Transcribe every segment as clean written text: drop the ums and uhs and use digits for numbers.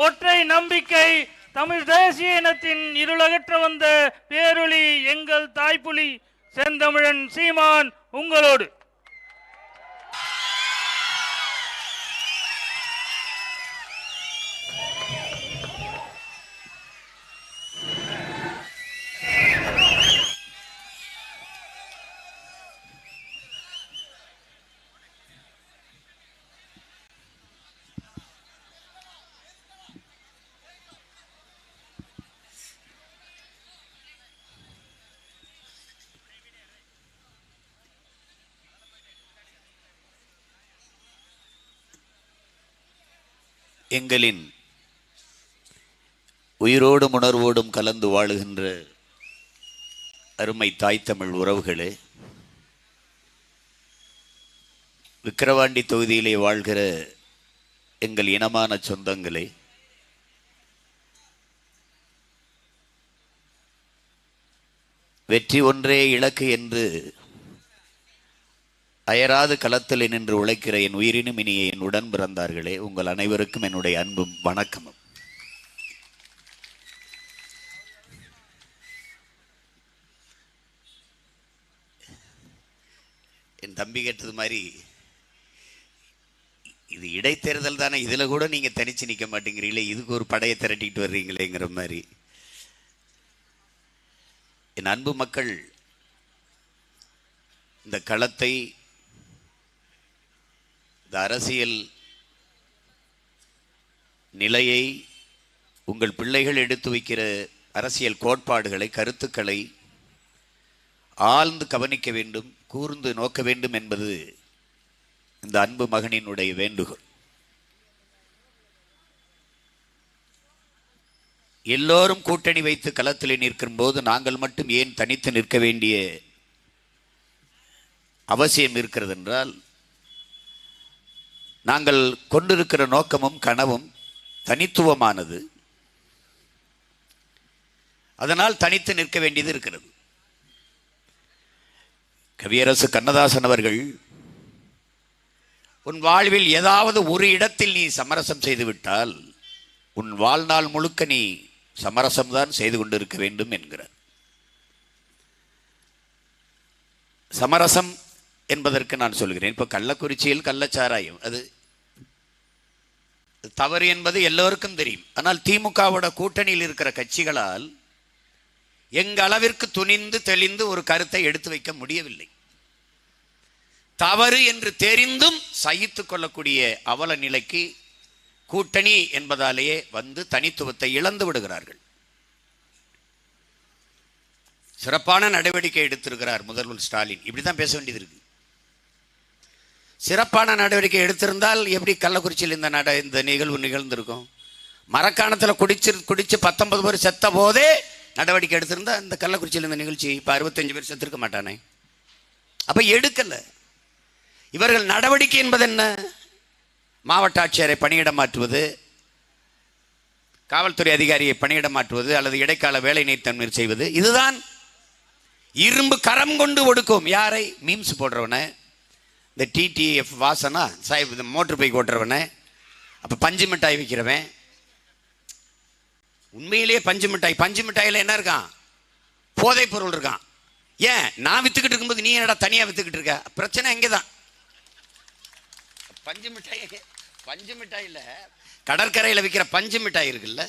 ஒற்றை நம்பிக்கை தமிழ் தேசிய இனத்தின் இருளகற்ற வந்த பேரொளி எங்கள் தாய்ப்புலி செந்தமிழன் சீமான் உங்களோடு. எங்களின் உயிரோடும் உணர்வோடும் கலந்து வாழுகின்ற அருமை தாய் தமிழ் உறவுகளே, விக்கிரவாண்டி தொகுதியிலே வாழ்கிற எங்கள் இனமான சொந்தங்களே, வெற்றி ஒன்றே இலக்கு என்று அயராது களத்தில் நின்று உழைக்கிற என் உயிரினும் இனிய என் உடன் பிறந்தார்களே, உங்கள் அனைவருக்கும் என்னுடைய அன்பும் வணக்கமும். என் தம்பி கேட்டது மாதிரி, இது இடைத்தேர்தல் தானே, இதுல கூட நீங்க தனிச்சு நிற்க மாட்டேங்கிறீங்களே, இதுக்கு ஒரு படையை திரட்டிட்டு வர்றீங்களேங்கிற மாதிரி. என் அன்பு மக்கள், இந்த களத்தை, இந்த அரசியல் நிலையை, உங்கள் பிள்ளைகள் எடுத்து வைக்கிற அரசியல் கோட்பாடுகளை, கருத்துக்களை ஆழ்ந்து கவனிக்க வேண்டும், கூர்ந்து நோக்க வேண்டும் என்பது இந்த அன்பு மகனினுடைய வேண்டுகோள். எல்லோரும் கூட்டணி வைத்து களத்தில் நிற்கும் போது நாங்கள் மட்டும் ஏன் தனித்து நிற்க வேண்டிய அவசியம் இருக்கிறது என்றால், நாங்கள் கொண்டிருக்கிற நோக்கமும் கனவும் தனித்துவமானது. அதனால் தனித்து நிற்க வேண்டியது இருக்கிறது. கவியரசு கண்ணதாசன் அவர்கள், உன் வாழ்வில் ஏதாவது ஒரு இடத்தில் நீ சமரசம் செய்துவிட்டால் உன் வாழ்நாள் முழுக்க நீ சமரசம்தான் செய்து கொண்டிருக்க வேண்டும் என்கிறார். சமரசம் என்பதற்கு நான் சொல்கிறேன், இப்போ கள்ளக்குறிச்சியில் கள்ளச்சாராயம் அது தவறு என்பது எல்லோருக்கும் தெரியும். ஆனால் திமுகவோட கூட்டணியில் இருக்கிற கட்சிகளால் எங்க அளவிற்கு துணிந்து தெளிந்து ஒரு கருத்தை எடுத்து வைக்க முடியவில்லை. தவறு என்று தெரிந்தும் சகித்துக் கொள்ளக்கூடிய அவல நிலைக்கு கூட்டணி என்பதாலேயே வந்து தனித்துவத்தை இழந்து விடுகிறார்கள். சிறப்பான நடவடிக்கை எடுத்திருக்கிறார் முதல்வர் ஸ்டாலின். இப்படிதான் பேச வேண்டியது இருக்கு. சிறப்பான நடவடிக்கை எடுத்திருந்தால் எப்படி கள்ளக்குறிச்சியில் இந்த நிகழ்வு நிகழ்ந்திருக்கும்? மரக்காணத்தில் குடிச்சு 19 பேர் செத்த போதே நடவடிக்கை எடுத்திருந்தா இந்த கள்ளக்குறிச்சியில் இந்த நிகழ்ச்சி இப்போ 65 பேர் செத்துருக்க மாட்டானே. அப்ப எடுக்கல. இவர்கள் நடவடிக்கை என்பது என்ன? மாவட்ட ஆட்சியரை பணியிடம் மாற்றுவது, காவல்துறை அதிகாரியை பணியிடம் மாற்றுவது, அல்லது இடைக்கால வேலை நிறுத்தம் செய்வது. இதுதான் இரும்பு கரம் கொண்டு ஒடுக்கும். யாரை? மீம்ஸ் போடுறவனை, இந்த டிடிஎஃப் வாசனா சாஹிப், இந்த மோட்டர் பைக் ஓட்டுறவனை, அப்போ பஞ்சு மிட்டாய் விற்கிறவன். உண்மையிலேயே பஞ்சு மிட்டாயில் என்ன இருக்கான்? போதைப் பொருள் இருக்கான். ஏன் நான் வித்துக்கிட்டு இருக்கும்போது நீ என்னடா தனியாக வித்துக்கிட்டு இருக்க? பிரச்சனை எங்கே தான். பஞ்சு மிட்டாயில் கடற்கரையில் விற்கிற பஞ்சு மிட்டாய் இருக்குல்ல,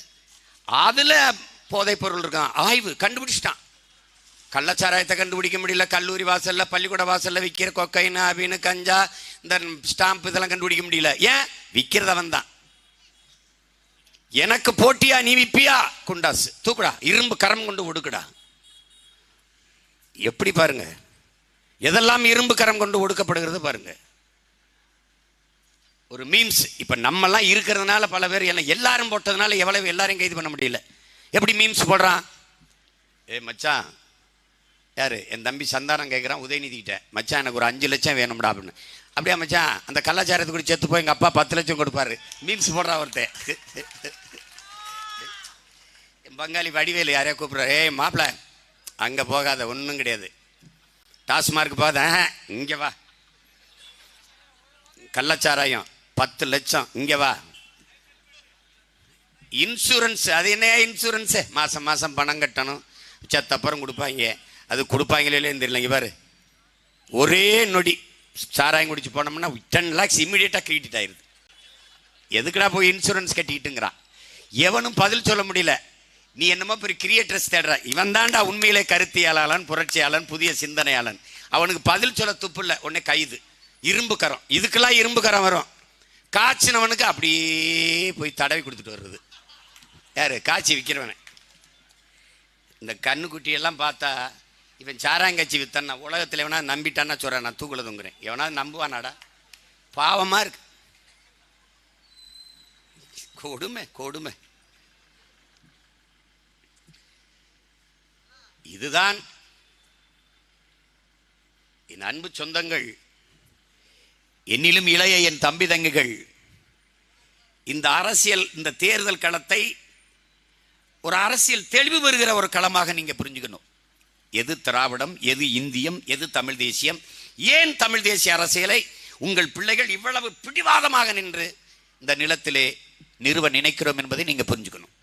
அதில் போதைப் பொருள் இருக்கான். ஆய்வு கண்டுபிடிச்சிட்டான். கள்ளச்சாராயத்தை கண்டுபிடிக்க முடியல. கல்லூரி வாசல்ல, பள்ளிக்கூட வாசல்ல விற்கிற கொக்கைன், அபின், கஞ்சா, இந்த ஸ்டாம்ப் இதெல்லாம் கண்டுபிடிக்க முடியல. ஏன்? விற்கிறதவன் தான். எனக்கு போட்டியா? நீ விப்பியா? குண்டாசு தூக்குடா, இரும்பு கரம் கொண்டு ஒடுக்குடா. எப்படி பாருங்க, எதெல்லாம் இரும்பு கரம் கொண்டு ஒடுக்கப்படுகிறது பாருங்க. ஒரு மீம்ஸ் இப்ப நம்மெல்லாம் இருக்கிறதுனால பல பேர் எல்லாரும் போட்டதுனால எவ்வளவு எல்லாரையும் கைது பண்ண முடியல. எப்படி மீம்ஸ் போடுறான்? ஏ மச்சான், யாரு? என் தம்பி சந்தானம் கேட்குறான் உதயநிதிக்கிட்ட, மச்சான் எனக்கு ஒரு 5 லட்சம் வேணும்டா அப்படின்னு. அப்படியா மச்சான், அந்த கலாச்சாரத்தை கூட செத்து போய் எங்கள் அப்பா 10 லட்சம் கொடுப்பாரு. மீம்ஸ் போடுறா ஒருத்தன். என் பங்காளி வடிவேலு யாரையா கூப்பிட்றாரு, ஏய் மாப்பிள்ள அங்கே போகாத, ஒன்றும் கிடையாது, டாஸ்மார்க் போகாத, இங்கே வா, கள்ளச்சாராயம் 10 லட்சம், இங்கே வா. இன்சூரன்ஸ், அது என்ன இன்சூரன்ஸு? மாதம் மாதம் பணம் கட்டணும், சத்தப்புறம் கொடுப்பாங்க. அது கொடுப்பாங்களே தெரியலங்க பாரு. ஒரே நொடி சாராயம் குடிச்சு போனோம்னா 10 lakhs இம்மிடியேட்டாக கிரெடிட் ஆயிடுது. எதுக்குடா போய் இன்சூரன்ஸ் கட்டிக்கிட்டுங்கிறான். எவனும் பதில் சொல்ல முடியல. நீ என்னமோ பெரிய கிரியேட்டர்ஸ் தேடுற. இவன் தாண்டா உண்மையிலே கருத்தியாளன், புரட்சியாளன், புதிய சிந்தனையாளன். அவனுக்கு பதில் சொல்ல துப்பு இல்லை. உடனே கைது, இரும்பு கரம். இதுக்கெல்லாம் இரும்பு கரம் வரும். காய்ச்சினவனுக்கு அப்படியே போய் தடவி கொடுத்துட்டு வர்றது யாரு? காய்ச்சி விற்கிறவன. இந்த கண்ணுக்குட்டியெல்லாம் பார்த்தா இவன் சாராங்கச்சி வித்தன்னா உலகத்தில் எவனா நம்பிட்டான்னா சொல்கிறேன், நான் தூக்குல தூங்குறேன். எவனாவது நம்புவானாடா? பாவமாக இருக்கு. கொடுமை கொடுமை. இதுதான் என் அன்பு சொந்தங்கள், என்னிலும் இளைய என் தம்பி தங்குகள். இந்த அரசியல், இந்த தேர்தல் களத்தை ஒரு அரசியல் தெளிவு பெறுகிற ஒரு களமாக நீங்க புரிஞ்சுக்கணும். எது திராவிடம், எது இந்தியம், எது தமிழ் தேசியம், ஏன் தமிழ் தேசிய அரசியலை உங்கள் பிள்ளைகள் இவ்வளவு பிடிவாதமாக நின்று இந்த நிலத்திலே நிறுவ நினைக்கிறோம் என்பதை நீங்க புரிஞ்சுக்கணும்.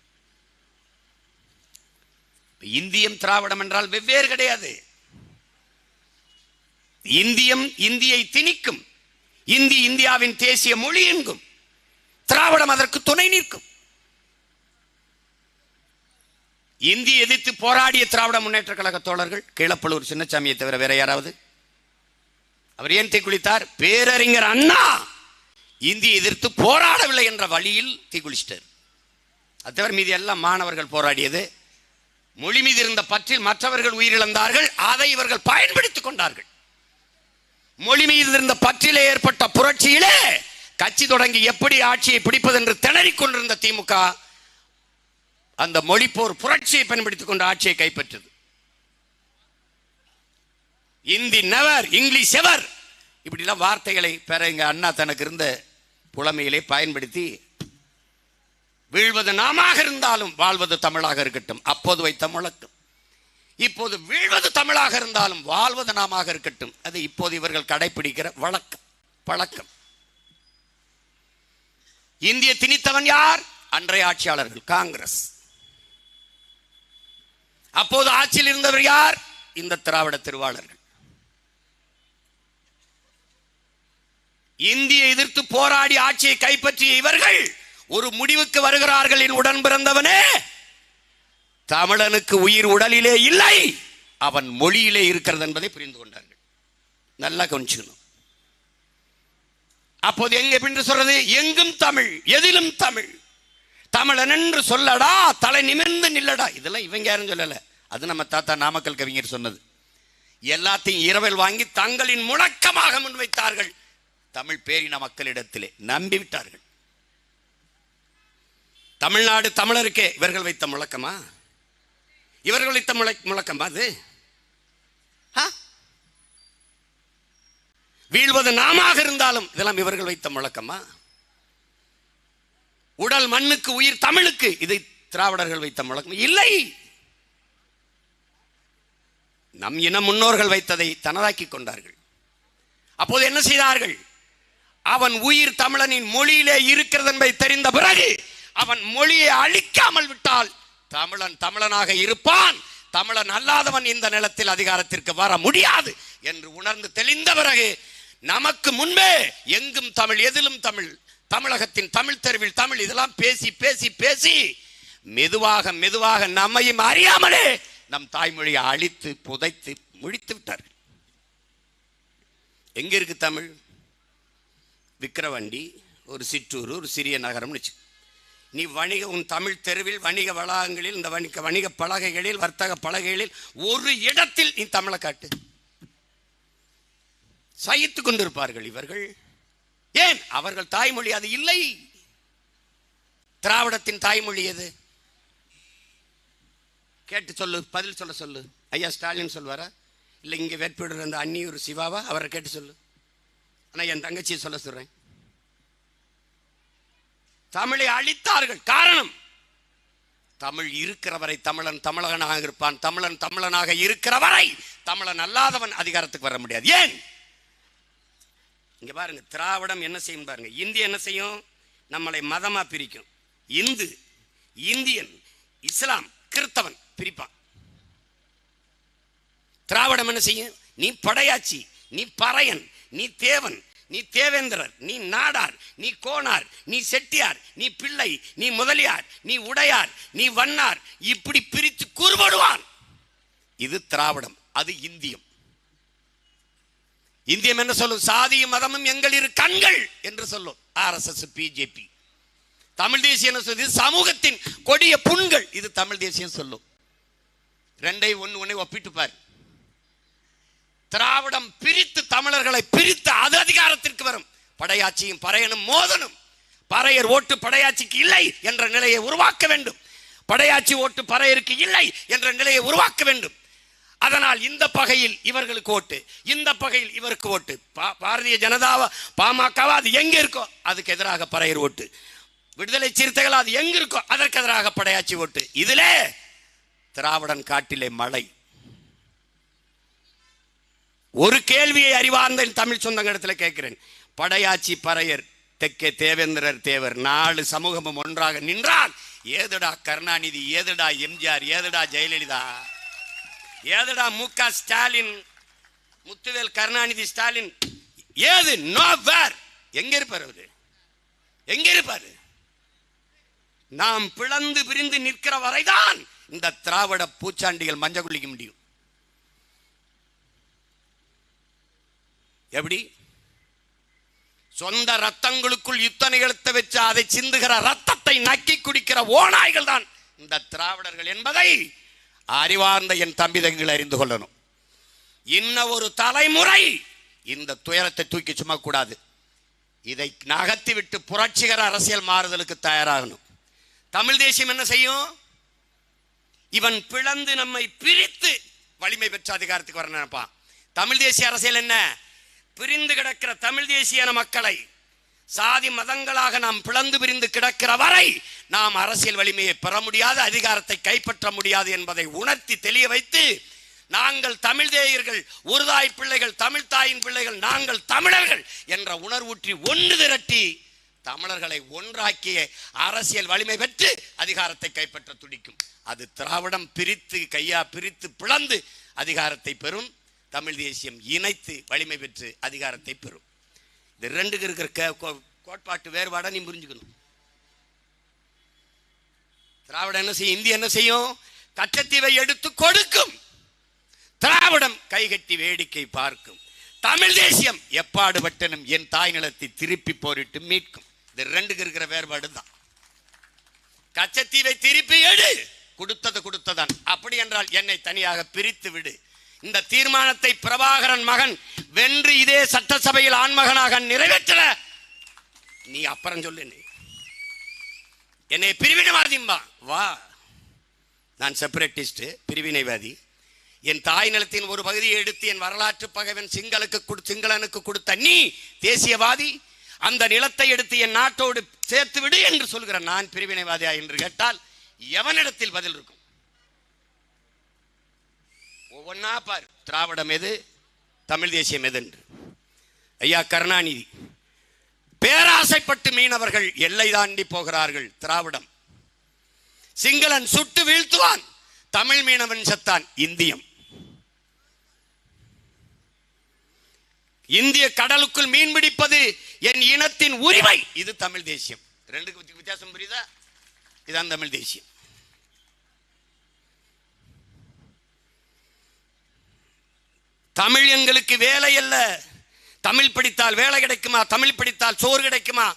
இந்தியம் திராவிடம் என்றால் வெவ்வேறு கிடையாது. இந்தியம் இந்தியை திணிக்கும், இந்தி இந்தியாவின் தேசிய மொழி என்கும், திராவிடம் அதற்கு துணை நிற்கும். இந்தி எதிர்த்து போராடிய திராவிட முன்னேற்ற கழக தோழர்கள் கீழப்பழுவூர் சின்னசாமியை தவிர வேற யாராவது? அவர் ஏன் தீக்குளித்தார்? பேரறிஞர் அண்ணா இந்தி எதிர்த்து போராடவில்லை என்ற வழியில் தீக்குளிச்சிட்டார். அது தவிர மீது எல்லாம் மாணவர்கள் போராடியது. மொழி மீது இருந்த பற்றில் மற்றவர்கள் உயிரிழந்தார்கள், அதை இவர்கள் பயன்படுத்திக் கொண்டார்கள். மொழி மீது இருந்த பற்றிலே ஏற்பட்ட புரட்சியிலே கட்சி தொடங்கி எப்படி ஆட்சியை பிடிப்பது என்று திணறிக் கொண்டிருந்த திமுக அந்த மொழிப்போர் புரட்சியை பயன்படுத்திக் கொண்டு ஆட்சியை கைப்பற்றது. இந்தி நெவர், இங்கிலீஷ் எவர், இப்படிலாம் வார்த்தைகளை பெற எங்க அண்ணா தனக்கு இருந்த புலமையிலே பயன்படுத்தி வீழ்வது நாமாக இருந்தாலும் வாழ்வது தமிழாக இருக்கட்டும், அப்போது வைத்த முழக்கம். இப்போது வீழ்வது தமிழாக இருந்தாலும் வாழ்வது நாமாக இருக்கட்டும், அது இப்போது இவர்கள் கடைபிடிக்கிற வழக்கம், பழக்கம். இந்திய திணித்தவன் யார்? அன்றைய ஆட்சியாளர்கள், காங்கிரஸ். அப்போது ஆட்சியில் இருந்தவர் யார்? இந்த திராவிட திருவாளர்கள். இந்தியை எதிர்த்து போராடி ஆட்சியை கைப்பற்றிய இவர்கள் ஒரு முடிவுக்கு வருகிறார்கள். உடன் பிறந்தவனே தமிழனுக்கு உயிர் உடலிலே இல்லை, அவன் மொழியிலே இருக்கிறது என்பதை புரிந்து கொண்டார்கள். நல்லா கவனிச்சுக்கணும். அப்போது எங்க எப்படி சொல்றது? எங்கும் தமிழ், எதிலும் தமிழ், தமிழன் என்று சொல்லடா, தலை நிமிர்ந்து நில்லடா. இதெல்லாம் இவங்க யாரும் சொல்லல, அது நம்ம தாத்தா நாமக்கல் கவிஞர் சொன்னது. எல்லாத்தையும் இரவல் வாங்கி தங்களின் முழக்கமாக முன்வைத்தார்கள். தமிழ் பேரின மக்களிடத்திலே நம்பிவிட்டார்கள். தமிழ்நாடு தமிழருக்கே இவர்கள் வைத்த முழக்கமா? இவர்கள் வைத்த முழக்கமா அது? வீழ்வது நாமாக இருந்தாலும் இதெல்லாம் இவர்கள் வைத்த முழக்கமா? உடல் மண்ணுக்கு உயிர் தமிழுக்கு, இதை திராவிடர்கள் வைத்த முழக்கம் இல்லை. நம் இன முன்னோர்கள் வைத்ததை தனதாக்கி கொண்டார்கள். அப்போது என்ன செய்தார்கள்? அவன் உயிர் தமிழனின் மொழியிலே இருக்கிறது என்பதை தெரிந்த பிறகு அவன் மொழியை அழிக்காமல் விட்டால் தமிழன் தமிழனாக இருப்பான், தமிழன் அல்லாதவன் இந்த நிலத்தில் அதிகாரத்திற்கு வர முடியாது என்று உணர்ந்து தெளிந்த பிறகு நமக்கு முன்பே எங்கும் தமிழ், எதிலும் தமிழ், தமிழகத்தின் தமிழ் தெருவில் தமிழ், இதெல்லாம் பேசி பேசி பேசி மெதுவாக மெதுவாக நம்மையும் அறியாமலே நம் தாய்மொழியை அழித்து புதைத்து முடித்து விட்டார்கள். எங்க இருக்கு தமிழ்? விக்கிரவாண்டி ஒரு சிற்றூர், ஒரு சிறிய நகரம். நீ வணிக உன் தமிழ் தெருவில் வணிக வளாகங்களில், இந்த வணிக பலகைகளில், வர்த்தக பலகைகளில் ஒரு இடத்தில் நீ தமிழை காட்டு. சகித்துக் கொண்டிருப்பார்கள் இவர்கள். ஏன்? அவர்கள் தாய்மொழி அது இல்லை. திராவிடத்தின் தாய்மொழி எது? கேட்டு சொல்லு, பதில் சொல்ல சொல்லு. ஐயா ஸ்டாலின் சொல்வாரா? இல்லை இங்கே வேட்பாளர் அந்த அன்னியூர் சிவாவா? அவரை கேட்டு சொல்லு. ஆனால் என் தங்கச்சியை சொல்ல சொல்றேன். தமிழை அழித்தார்கள். காரணம், தமிழ் இருக்கிறவரை தமிழன் தமிழனாக இருப்பான், தமிழன் தமிழனாக இருக்கிறவரை தமிழன் அல்லாதவன் அதிகாரத்துக்கு வர முடியாது. ஏன்? இங்க பாருங்க, திராவிடம் என்ன செய்யும் பாருங்க. இந்திய என்ன செய்யும்? நம்மளை மதமா பிரிக்கும். இந்து இந்தியன், இஸ்லாம், கிறிஸ்தவன் பிரிப்பான். திராவிடம் என்ன செய்யும்? நீ படையாச்சி, நீ பறையன், நீ தேவன், நீ தேவேந்திரர், நீ நாடார், நீ கோனார், நீ செட்டியார், நீ பிள்ளை, நீ முதலியார், நீ உடையார், நீ வண்ணார், இப்படி பிரித்து கூறுபடுவான். இது திராவிடம். அது இந்தியம். இந்தியம் என்ன சொல்லும்? சாதியும் மதமும் எங்கள் இரு கண்கள் என்று சொல்லும் RSS, BJP. தமிழ் தேசியம் என்ன சொல்லுது? சமூகத்தின் கொடிய புண்கள். இது தமிழ் தேசியம் சொல்லும். ரெண்டை ஒண்ணு ஒப்பிட்டு பாரு. திராவிடம் பிரித்து தமிழர்களை பிரித்து அது அதிகாரத்திற்கு வரும். படையாட்சியும் பறையனும் மோதனும். பறையர் ஓட்டு படையாட்சிக்கு இல்லை என்ற நிலையை உருவாக்க வேண்டும். படையாட்சி ஓட்டு பறையருக்கு இல்லை என்ற நிலையை உருவாக்க வேண்டும். அதனால் இந்த பகையில் இவர்களுக்கு ஓட்டு, இந்த பகையில் இவருக்கு ஓட்டு. பாரதிய ஜனதாவா பாமகவா அது எங்க இருக்கோ அதுக்கு எதிராக பறையர் ஓட்டு. விடுதலை சிறுத்தைகள் அது எங்க இருக்கோ அதற்கு எதிராக படையாட்சி ஓட்டு. இதிலே திராவிடன் காட்டிலே மழை. ஒரு கேள்வியை அறிவார்ந்த தமிழ் சொந்தங்களிடத்தில் கேட்கிறேன். படையாச்சி பறையர், தெற்கே தேவேந்திரர் தேவர், 4 சமூகமும் ஒன்றாக நின்றால் ஏதுடா கருணாநிதி, ஏதுடா எம்ஜிஆர், ஏதுடா ஜெயலலிதா, ஏதுடா MK ஸ்டாலின், முத்துவேல் கருணாநிதி ஸ்டாலின், ஏது? நோவேர். எங்க இருப்பார் அவரு? எங்க இருப்பாரு? நாம் பிளந்து பிரிந்து நிற்கிற வரைதான் இந்த திராவிட பூச்சாண்டிகள் மஞ்சள் குளிக்க முடியும். எப்படி? சொந்த ரத்தங்களுக்குள் யுத்த நிகழ்த்த வச்சு அதை சிந்துகிற ரத்தத்தை நக்கி குடிக்கிற ஓநாய்கள் தான் இந்த திராவிடர்கள் என்பதை அறிவார்ந்த என் தம்பிதங்கள் அறிந்து கொள்ளணும். இன்னும் ஒரு தலைமுறை இந்த துயரத்தை தூக்கி சுமக்க கூடாது. இதை நகர்த்தி விட்டு புரட்சிகர அரசியல் மாறுதலுக்கு தயாராகணும். தமிழ் தேசியம் என்ன செய்யும்? இவன் பிளந்து நம்மை பிரித்து வலிமை பெற்ற அதிகாரத்துக்கு வர நினைப்பான். தமிழ் தேசிய அரசியல் என்ன? பிரிந்து கிடக்கிற தமிழ் தேசிய மக்களை சாதி மதங்களாக நாம் பிளந்து பிரிந்து கிடக்கிற வரை நாம் அரசியல் வலிமையை பெற முடியாது, அதிகாரத்தை கைப்பற்ற முடியாது என்பதை உணர்த்தி தெளிய வைத்து, நாங்கள் தமிழ் தேயர்கள், ஒரு தாய் பிள்ளைகள், தமிழ் தாயின் பிள்ளைகள், நாங்கள் தமிழர்கள் என்ற உணர்வூற்றி ஒன்று திரட்டி தமிழர்களை ஒன்றாக்கிய அரசியல் வலிமை பெற்று அதிகாரத்தை கைப்பற்ற துடிக்கும். அது திராவிடம் பிரித்து கையா பிரித்து பிளந்து அதிகாரத்தை பெறும். தமிழ் தேசியம் இணைத்து வலிமை பெற்று அதிகாரத்தை பெறும். இது ரெண்டுக்கு இருக்கிற கோட்பாட்டு வேறுபாடை நீ புரிஞ்சுக்கணும். திராவிடம் என்ன செய்யும்? இந்திய என்ன செய்யும்? கச்சத்தீவை எடுத்து கொடுக்கும். திராவிடம் கைகட்டி வேடிக்கை பார்க்கும். தமிழ் தேசியம் எப்பாடுபட்டனும் என் தாய் நிலத்தை திருப்பி போரிட்டு மீட்கும். இது ரெண்டுக்கு இருக்கிற வேறுபாடு தான். கச்சத்தீவை திருப்பி எடு, கொடுத்தது கொடுத்ததான். அப்படி என்றால் என்னை தனியாக பிரித்து விடு. இந்த தீர்மானத்தை பிரபாகரன் மகன் வென்று இதே சட்டசபையில் ஆண்மகனாக நிறைவேற்ற நீ அப்புறம் சொல்லு. என்னை பிரிவினைவாதிம்பா வா, நான் செப்பரேட்டிஸ்ட், பிரிவினைவாதி. என் தாய் நிலத்தின் ஒரு பகுதியை எடுத்து என் வரலாற்று பகைவன் சிங்களனுக்கு கொடுத்த நீ தேசியவாதி, அந்த நிலத்தை எடுத்து என் நாட்டோடு சேர்த்து விடு என்று சொல்கிற நான் பிரிவினைவாதியா என்று கேட்டால் எவனிடத்தில் பதில் இருக்கும்? ஒவ்வொன்னா பார். திராவிடம் எது, தமிழ் தேசியம் எது என்று. ஐயா கருணாநிதி, பேராசைப்பட்டு மீனவர்கள் எல்லை தாண்டி போகிறார்கள். திராவிடம். சிங்களன் சுட்டு வீழ்த்துவான், தமிழ் மீனவன் செத்தான். இந்தியம். இந்திய கடலுக்குள் மீன் பிடிப்பது என் இனத்தின் உரிமை. இது தமிழ் தேசியம். ரெண்டுக்கு வித்தியாசம் புரியுதா? இதான் தமிழ் தேசியம். தமிழ் எங்களுக்கு வேலை அல்ல. தமிழ் படித்தால் வேலை கிடைக்குமா? தமிழ் படித்தால் சோறு கிடைக்குமா?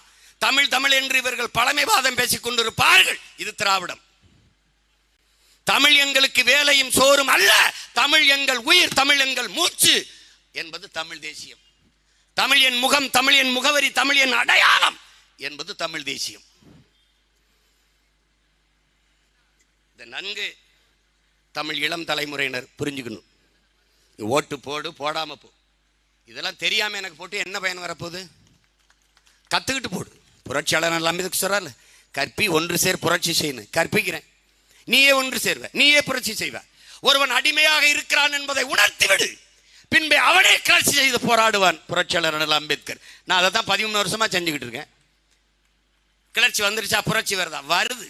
தமிழ் தமிழ் என்று இவர்கள் பழமைவாதம் பேசிக் கொண்டிருப்பார்கள். இது திராவிடம். தமிழ் எங்களுக்கு வேலையும் சோறும் அல்ல, தமிழ் எங்கள் உயிர், தமிழ் எங்கள் மூச்சு என்பது தமிழ் தேசியம். தமிழ் என் முகம், தமிழ் என் முகவரி, தமிழ் என் அடையாளம் என்பது தமிழ் தேசியம். இதை நன்கு தமிழ் இளம் தலைமுறையினர் புரிஞ்சுக்கணும். ஓட்டு போடு, போடாம போ, இதெல்லாம் தெரியாம எனக்கு போட்டு என்ன பயன் வரப்போகுது? கத்துக்கிட்டு போடு. புரட்சியாளர் எல்லாமே சொல்றாரு, கற்பி ஒன்று சேர் புரட்சி செய்யணும். கற்பிக்கிறேன், நீயே ஒன்று சேர்வ, நீயே புரட்சி செய்வ. ஒருவன் அடிமையாக இருக்கிறான் என்பதை உணர்த்தி விடு, பின்பே அவனே கிளர்ச்சி செய்து போராடுவான். புரட்சியாளர் அம்பேத்கர். நான் அதை தான் 13 வருஷமா செஞ்சுக்கிட்டு இருக்கேன். கிளர்ச்சி வந்துருச்சா? புரட்சி வருதா? வருது.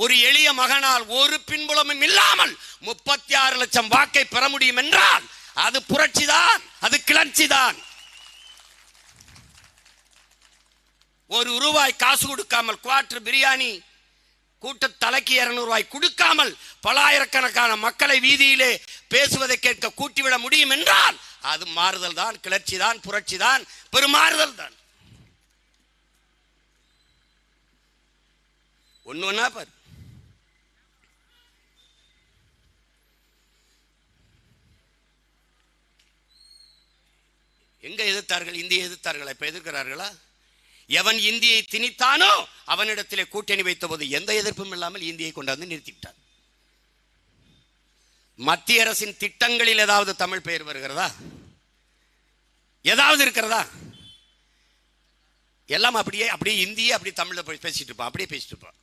ஒரு எளிய மகனால் ஒரு பின்புலமும் இல்லாமல் 36 லட்சம் வாக்கை பெற முடியும் என்றால் அது புரட்சிதான், அது கிளர்ச்சிதான். ₹1 காசு கொடுக்காமல் குவார்டர் பிரியாணி கூட்ட தலைக்கு 200 ரூபாய் கொடுக்காமல் பலாயிரக்கணக்கான மக்களை வீதியிலே பேசுவதை கேட்க கூட்டிவிட முடியும் என்றால் அது மாறுதல் தான், கிளர்ச்சி தான், புரட்சி தான், பெருமாறுதல் தான். ஒண்ணா பாரு. எங்க எதிர்த்தார்கள்? இந்தியை எதிர்த்தார்களா? இப்ப எதிர்க்கிறார்களா? எவன் இந்தியை திணித்தானோ அவனிடத்திலே கூட்டணி வைத்த போது எந்த எதிர்ப்பும் இல்லாமல் இந்தியை கொண்டாந்து நிறுத்திவிட்டான். மத்திய அரசின் திட்டங்களில் ஏதாவது தமிழ் பெயர் வருகிறதா? ஏதாவது இருக்கிறதா? எல்லாம் அப்படியே இந்தியை அப்படி தமிழ்ல பேசிட்டு இருப்பான், அப்படியே பேசிட்டு இருப்பான்.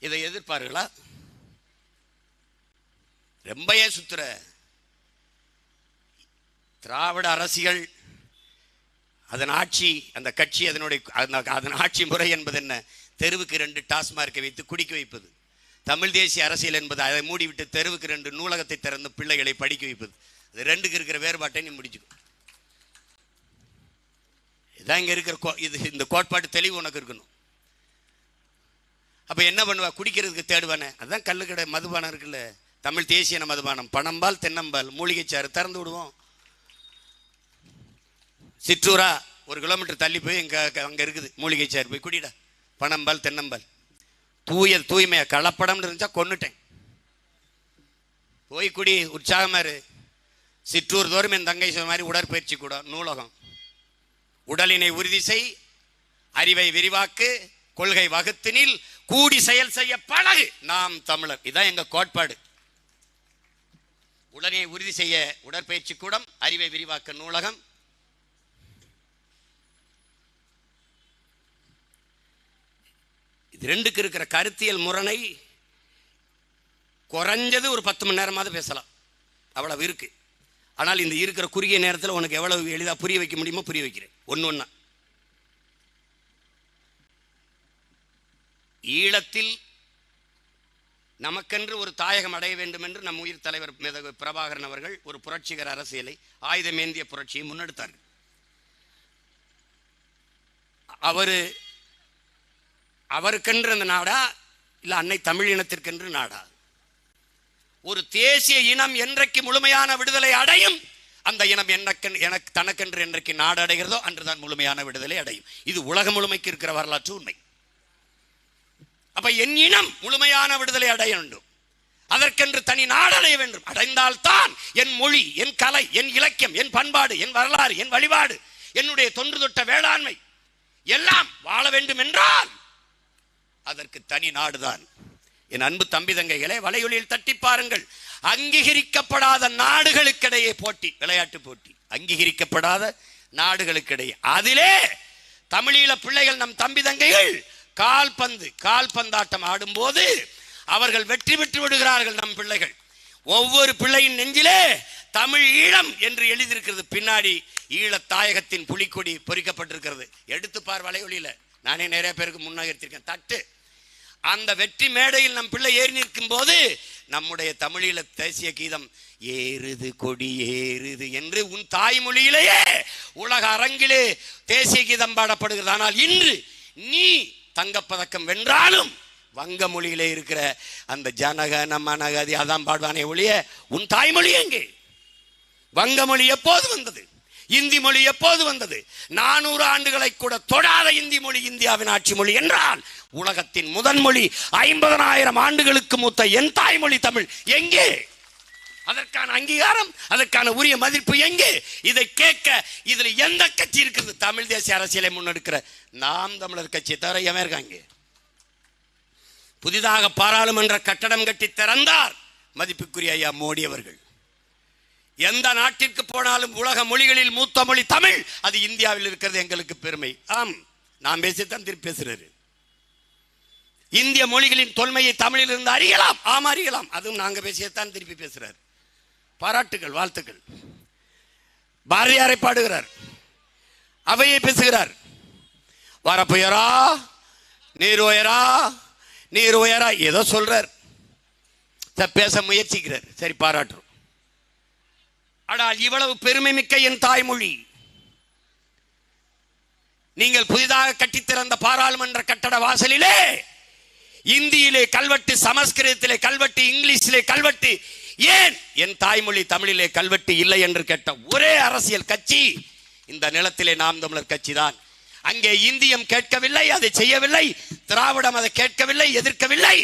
இதை எதிர்ப்பார்களா? ரொம்ப சுத்துற திராவிட அரசியல், அதன் ஆட்சி, அந்த கட்சி, அதன் ஆட்சி முறை என்பது என்ன? தெருவுக்கு 2 டாஸ்மார்க்கை வைத்து குடிக்க வைப்பது. தமிழ் தேசிய அரசியல் என்பது அதை மூடிவிட்டு தெருவுக்கு 2 நூலகத்தை திறந்து பிள்ளைகளை படிக்க வைப்பது. அது 2க்கு இருக்கிற வேறுபாட்டை நீ முடிச்சுக்கும். இதான் இங்க இருக்கிற இந்த கோட்பாடு தெளிவு உனக்கு இருக்கணும். அப்ப என்ன பண்ணுவா? குடிக்கிறதுக்கு தேடுவானே. அதான் கல்லுக்கடை மதுபானம் இருக்குல்ல, தமிழ் தேசிய மதுபானம், பனம்பால், தென்னம்பால், மூலிகைச்சாறு திறந்து விடுவோம். சிற்றூரா 1 கிலோமீட்டர் தள்ளி போய் அங்க இருக்குது மூலிகைச்சாறு, போய் குடிடா. பனம்பால், தென்னம்பால், தூய்மையா. கலப்படம் இருந்துச்சா கொன்னுட்டேன். போய் குடி, உற்சாகமா இரு. சிற்றூர் தோறும் என் தங்கை மாதிரி உடற்பயிற்சி கூட, நூலகம். உடலினை உறுதி செய், அறிவை விரிவாக்கு, கொள்கை வகுத்தினில் கூடி செயல் செய்ய பழகு, நாம் தமிழர். இதான் எங்க கோட்பாடு. உடலினை உறுதி செய்ய உடற்பயிற்சி கூடம், அறிவை விரிவாக்க நூலகம். இது 2க்கு இருக்கிற கருத்தியல் முரணை குறைஞ்சது ஒரு 10 மணி நேரமாவது பேசலாம், அவ்வளவு இருக்கு. ஆனால் இந்த இருக்கிற குறுகிய நேரத்தில் உனக்கு எவ்வளவு எளிதாக புரிய வைக்க முடியுமோ புரிய வைக்கிறேன். ஒண்ணா ஈழத்தில் நமக்கென்று ஒரு தாயகம் அடைய வேண்டும் என்று நம் உயிர் தலைவர் மேதகு பிரபாகரன் அவர்கள் ஒரு புரட்சிகர அரசியலை, ஆயுதமேந்திய புரட்சியை முன்னெடுத்தார்கள். அவருக்கென்று அந்த நாடா இல்ல அன்னை தமிழ் இனத்திற்கென்று நாடா? ஒரு தேசிய இனம் என்றைக்கு முழுமையான விடுதலை அடையும், அந்த இனம் எனக்கு தனக்கென்று என்றைக்கு நாடு அடைகிறதோ அன்றுதான் முழுமையான விடுதலை அடையும். இது உலகம் முழுமைக்கு இருக்கிற வரலாற்று உண்மை. அப்ப என் இனம் முழுமையான விடுதலை அடைய வேண்டும், அதற்கென்று தனி நாடு அடைய வேண்டும். அடைந்தால்தான் என் மொழி, என் கலை, என் இலக்கியம், என் பண்பாடு, என் வரலாறு, என் வழிபாடு, என்னுடைய தொன்று தொட்ட வேளாண்மை எல்லாம் வாழ வேண்டும் என்றால் அதற்கு தனி நாடுதான். என் அன்பு தம்பி தங்கைகளே, வலையொலியில் தட்டி பாருங்கள். அங்கீகரிக்கப்படாத நாடுகளுக்கிடையே போட்டி, விளையாட்டு போட்டி, அங்கீகரிக்கப்படாத நாடுகளுக்கிடையே. அதிலே தமிழீழ பிள்ளைகள், நம் தம்பி தங்கைகள் கால்பந்தாட்டம் ஆடும்போது அவர்கள் வெற்றி பெற்று விடுகிறார்கள். நம் பிள்ளைகள், ஒவ்வொரு பிள்ளையின் நெஞ்சிலே தமிழ் ஈழம் என்று எழுதியிருக்கிறது. பின்னாடி ஈழ தாயகத்தின் புலிக்கொடி பொறிக்கப்பட்டிருக்கிறது. எடுத்து பார் வலையொலியில. நானே நிறைய பேருக்கு முன்னகர்த்திருக்கேன். தட்டு. அந்த வெற்றி மேடையில் நம் பிள்ளை ஏறி நிற்கும் போது நம்முடைய தமிழீழ தேசிய கீதம் ஏறுது கொடி ஏறுது என்று உன் தாய்மொழியிலேயே உலக அரங்கிலே தேசிய கீதம் பாடப்படுகிறது. ஆனால் இன்று நீ தங்கப்பதக்கம் வென்றாலும் வங்க மொழியிலே இருக்கிற அந்த ஜனகன மனகதி அதான் பாடுவானே ஒழிய உன் தாய்மொழி எங்கே? வங்க மொழி எப்போது வந்தது? இந்தி மொழி எப்போது வந்தது? 400 ஆண்டுகளை கூட தொடாத இந்தி மொழி இந்தியாவின் ஆட்சி மொழி என்றால் உலகத்தின் முதன் மொழி 50,000 ஆண்டுகளுக்கு மூத்த என் தாய்மொழி தமிழ் எங்கே? அதற்கான அங்கீகாரம், அதற்கான உரிய மதிப்பு எங்கே? இதை கேட்க இதுல எந்த கட்சி இருக்குது? தமிழ் தேசிய அரசியலை முன்னெடுக்கிற நாம் தமிழர் கட்சியை தவிர எவன் இருக்காங்க? புதிதாக பாராளுமன்ற கட்டடம் கட்டி திறந்தார் மதிப்புக்குரிய ஐயா மோடி அவர்கள். எந்த நாட்டிற்கு போனாலும் உலக மொழிகளில் மூத்த மொழி தமிழ், அது இந்தியாவில் இருக்கிறது எங்களுக்கு பெருமை. ஆம், நாம் பேசித்தான் திருப்பி பேசுறாரு. இந்திய மொழிகளின் தொன்மையை தமிழில் இருந்து அறியலாம். ஆம், அறியலாம். அதுவும் நாங்க பேசியத்தான் திருப்பி பேசுறாரு. பாராட்டுகள், வாழ்த்துக்கள். பாரதியாரை பாடுகிறார், அவையை பேசுகிறார். வரப்புயரா நீர் உயரா நீர் உயரா ஏதோ சொல்றார், பேச முயற்சிக்கிறார், சரி பாராட்டுறோம். ஆனால் இவ்வளவு பெருமை மிக்க என் தாய்மொழி, நீங்கள் புதிதாக கட்டித்திறந்த பாராளுமன்ற கட்டட வாசலிலே இந்தியிலே கல்வெட்டு, சமஸ்கிருதத்திலே கல்வெட்டு, இங்கிலீஷிலே கல்வெட்டு, ஏன் என் தாய்மொழி தமிழிலே கல்வெட்டு இல்லை என்று கேட்ட ஒரே அரசியல் கட்சி இந்த நிலத்திலே நாம் தமிழர் கட்சி தான். அங்கே இந்தியம் கேட்கவில்லை, அதை செய்யவில்லை. திராவிடம் அதை கேட்கவில்லை, எதிர்க்கவில்லை.